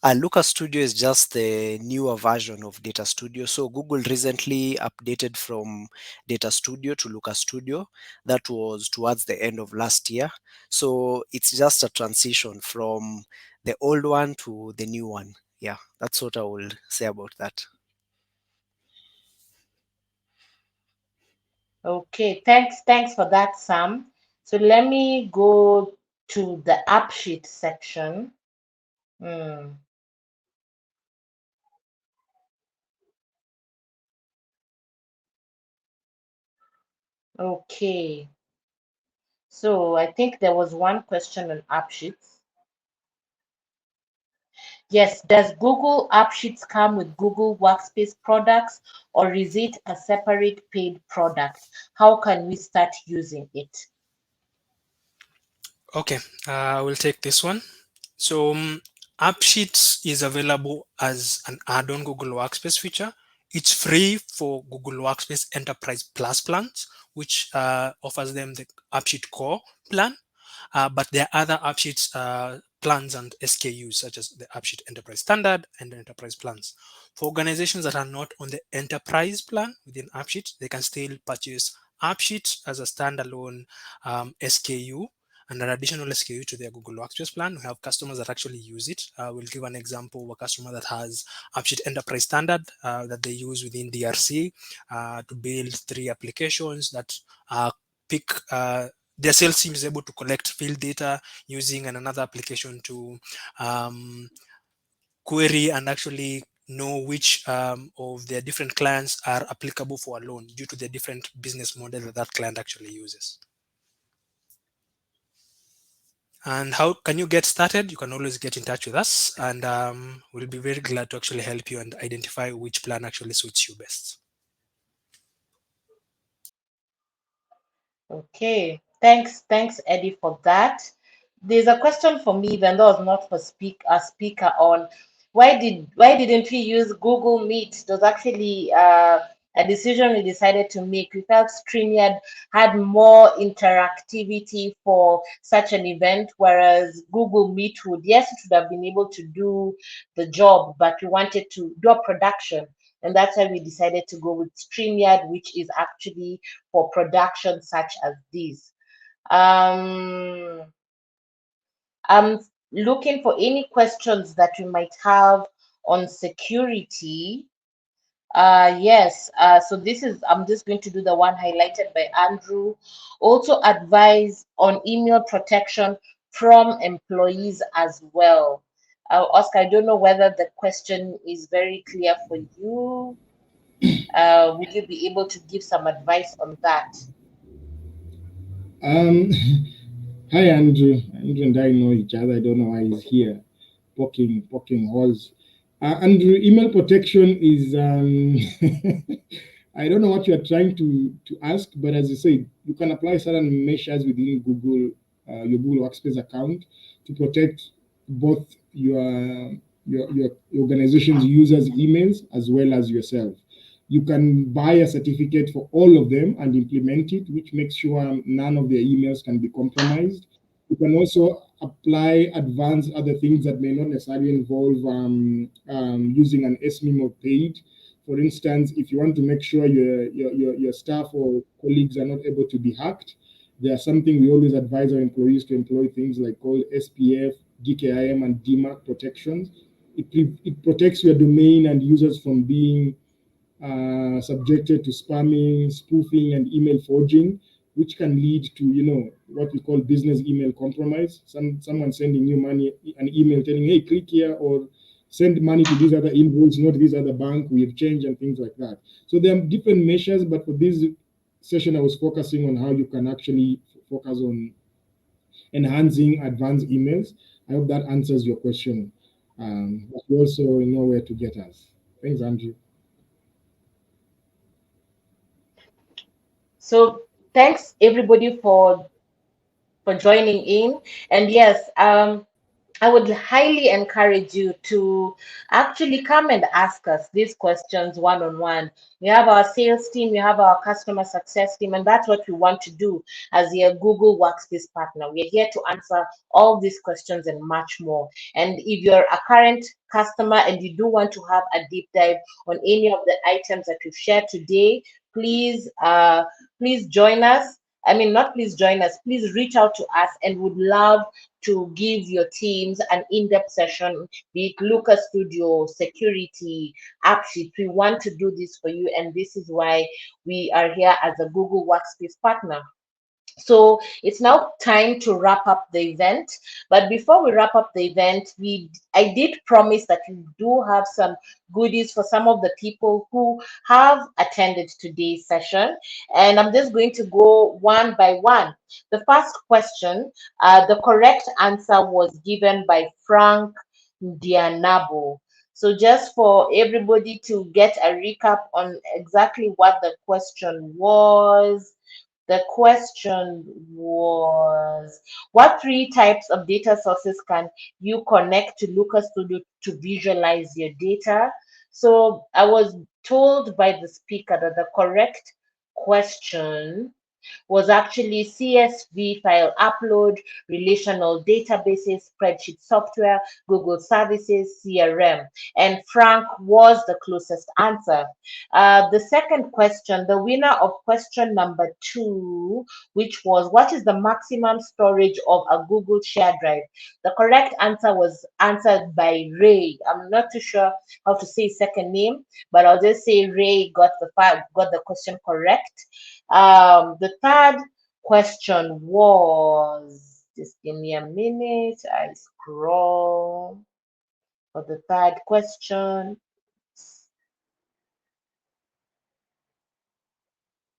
Looker Studio is just the newer version of Data Studio. So Google recently updated from Data Studio to Looker Studio. That was towards the end of last year. So it's just a transition from the old one to the new one. Yeah, that's what I will say about that. Okay, thanks for that, Sam. So let me go to the app sheet section. Hmm, okay, so I think there was one question on app sheets. Yes, does Google App Sheets come with Google Workspace products or is it a separate paid product? How can we start using it? Okay, I will take this one. So, AppSheets is available as an add-on Google Workspace feature. It's free for Google Workspace Enterprise Plus plans, which offers them the AppSheet Core plan. But there are other AppSheets plans and SKUs, such as the AppSheet Enterprise Standard and the Enterprise plans. For organizations that are not on the Enterprise plan within AppSheets, they can still purchase AppSheets as a standalone SKU and an additional SKU to their Google Workspace plan. We have customers that actually use it. We'll give an example of a customer that has AppSheet Enterprise Standard that they use within DRC to build 3 applications that pick their sales team is able to collect field data using another application to query and actually know which of their different clients are applicable for a loan due to the different business model that that client actually uses. And how can you get started? You can always get in touch with us, and we'll be very glad to actually help you and identify which plan actually suits you best. Okay, thanks, Eddie, for that. There's a question for me, even though it's not for a speaker on why didn't we use Google Meet? It was actually a decision we decided to make. We felt StreamYard had more interactivity for such an event, whereas Google Meet would, yes, it would have been able to do the job, but we wanted to do a production. And that's why we decided to go with StreamYard, which is actually for production such as these. Um, I'm looking for any questions that you might have on security. Yes, so I'm just going to do the one highlighted by Andrew. Also advise on email protection from employees as well. Oscar, I don't know whether the question is very clear for you. Will you be able to give some advice on that? Um, Hi, Andrew. Andrew and I know each other. I don't know why he's here poking holes. Andrew, email protection is I don't know what you are trying to ask, but as you said, you can apply certain measures within Google, your Google Workspace account to protect both your organization's users' emails as well as yourself. You can buy a certificate for all of them and implement it, which makes sure none of their emails can be compromised. You can also apply advanced other things that may not necessarily involve using an SMIM or paid. For instance, if you want to make sure your staff or colleagues are not able to be hacked, there's something we always advise our employees to employ, things like called SPF, GKIM, and DMARC protections. It protects your domain and users from being subjected to spamming, spoofing, and email forging, which can lead to what we call business email compromise. Someone sending you money, an email telling, "Hey, click here," or send money to this other invoice, not this other bank. We have changed and things like that. So there are different measures, but for this session, I was focusing on how you can actually focus on enhancing advanced emails. I hope that answers your question. But you also know where to get us. Thanks, Andrew. So thanks everybody for joining in. And yes, I would highly encourage you to actually come and ask us these questions one on one. We have our sales team, we have our customer success team, and that's what we want to do as your Google Workspace partner. We are here to answer all these questions and much more. And if you're a current customer and you do want to have a deep dive on any of the items that we've shared today, please, please join us. I mean, not please join us, please reach out to us and would love to give your teams an in-depth session, be it Lucas Studio, security, AppSheets. We want to do this for you, and this is why we are here as a Google Workspace partner. So it's now time to wrap up the event. But before we wrap up the event, I did promise that we do have some goodies for some of the people who have attended today's session. And I'm just going to go one by one. The first question, the correct answer was given by Frank Dianabo. So just for everybody to get a recap on exactly what the question was, the question was, what three types of data sources can you connect to Looker Studio to visualize your data? So I was told by the speaker that the correct question was actually CSV file upload, relational databases, spreadsheet software, Google services, CRM. And Frank was the closest answer. The second question, the winner of question number 2, which was what is the maximum storage of a Google Share Drive? The correct answer was answered by Ray. I'm not too sure how to say his second name, but I'll just say Ray got the question correct. The third question was, just give me a minute, I scroll for the third question.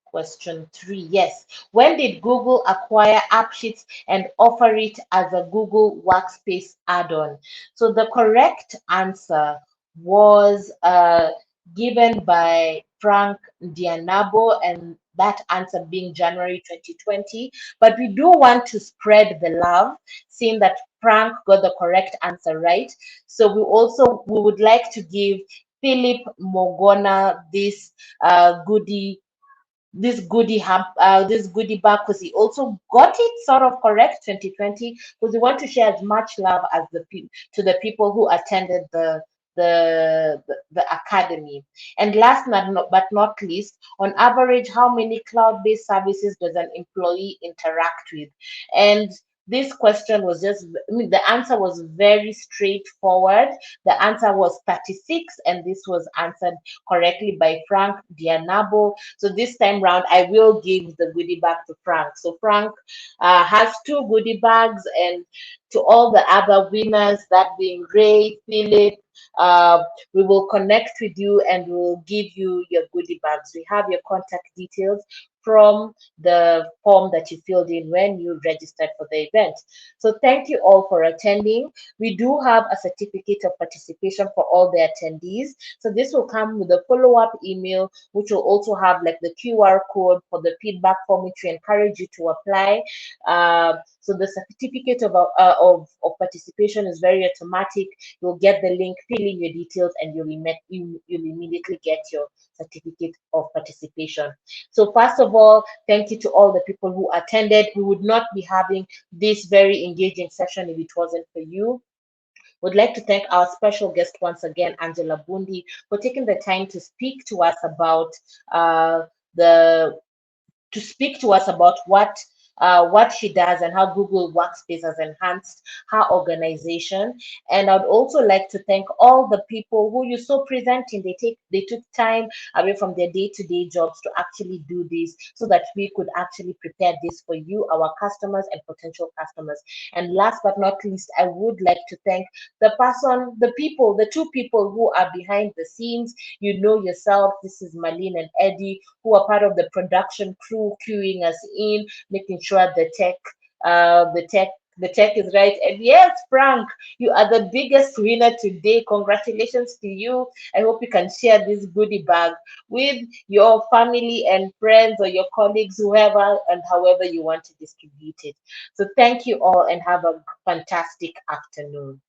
Question 3, yes. When did Google acquire AppSheets and offer it as a Google Workspace add-on? So the correct answer was given by Frank Dianabo, and that answer being January 2020. But we do want to spread the love, seeing that Frank got the correct answer right. So we would like to give Philip Mogona this goodie bag, because he also got it sort of correct 2020, because we want to share as much love as to the people who attended the academy. And last but not least, on average, how many cloud-based services does an employee interact with? And this question was the answer was very straightforward. The answer was 36, and this was answered correctly by Frank Dianabo. So this time round, I will give the goodie bag to Frank. So Frank has 2 goodie bags, and to all the other winners, that being Ray, Philip, uh, we will connect with you and we will give you your goodie bags. We have your contact details from the form that you filled in when you registered for the event. So thank you all for attending. We do have a certificate of participation for all the attendees. So this will come with a follow-up email, which will also have like the QR code for the feedback form, which we encourage you to apply. So the certificate of participation is very automatic. You'll get the link, fill in your details, and you'll immediately get your certificate of participation. So first of all, thank you to all the people who attended. We would not be having this very engaging session if it wasn't for you. Would like to thank our special guest once again, Angela Bundi, for taking the time to speak to us about the to speak to us about what she does and how Google Workspace has enhanced her organization. And I'd also like to thank all the people who you saw presenting. They took time away from their day-to-day jobs to actually do this so that we could actually prepare this for you, our customers and potential customers. And last but not least, I would like to thank the 2 people who are behind the scenes. You know yourself, this is Marlene and Eddie, who are part of the production crew, queuing us in, making sure the tech The check is right. And yes, Frank, you are the biggest winner today. Congratulations to you. I hope you can share this goodie bag with your family and friends or your colleagues, whoever and however you want to distribute it. So thank you all and have a fantastic afternoon.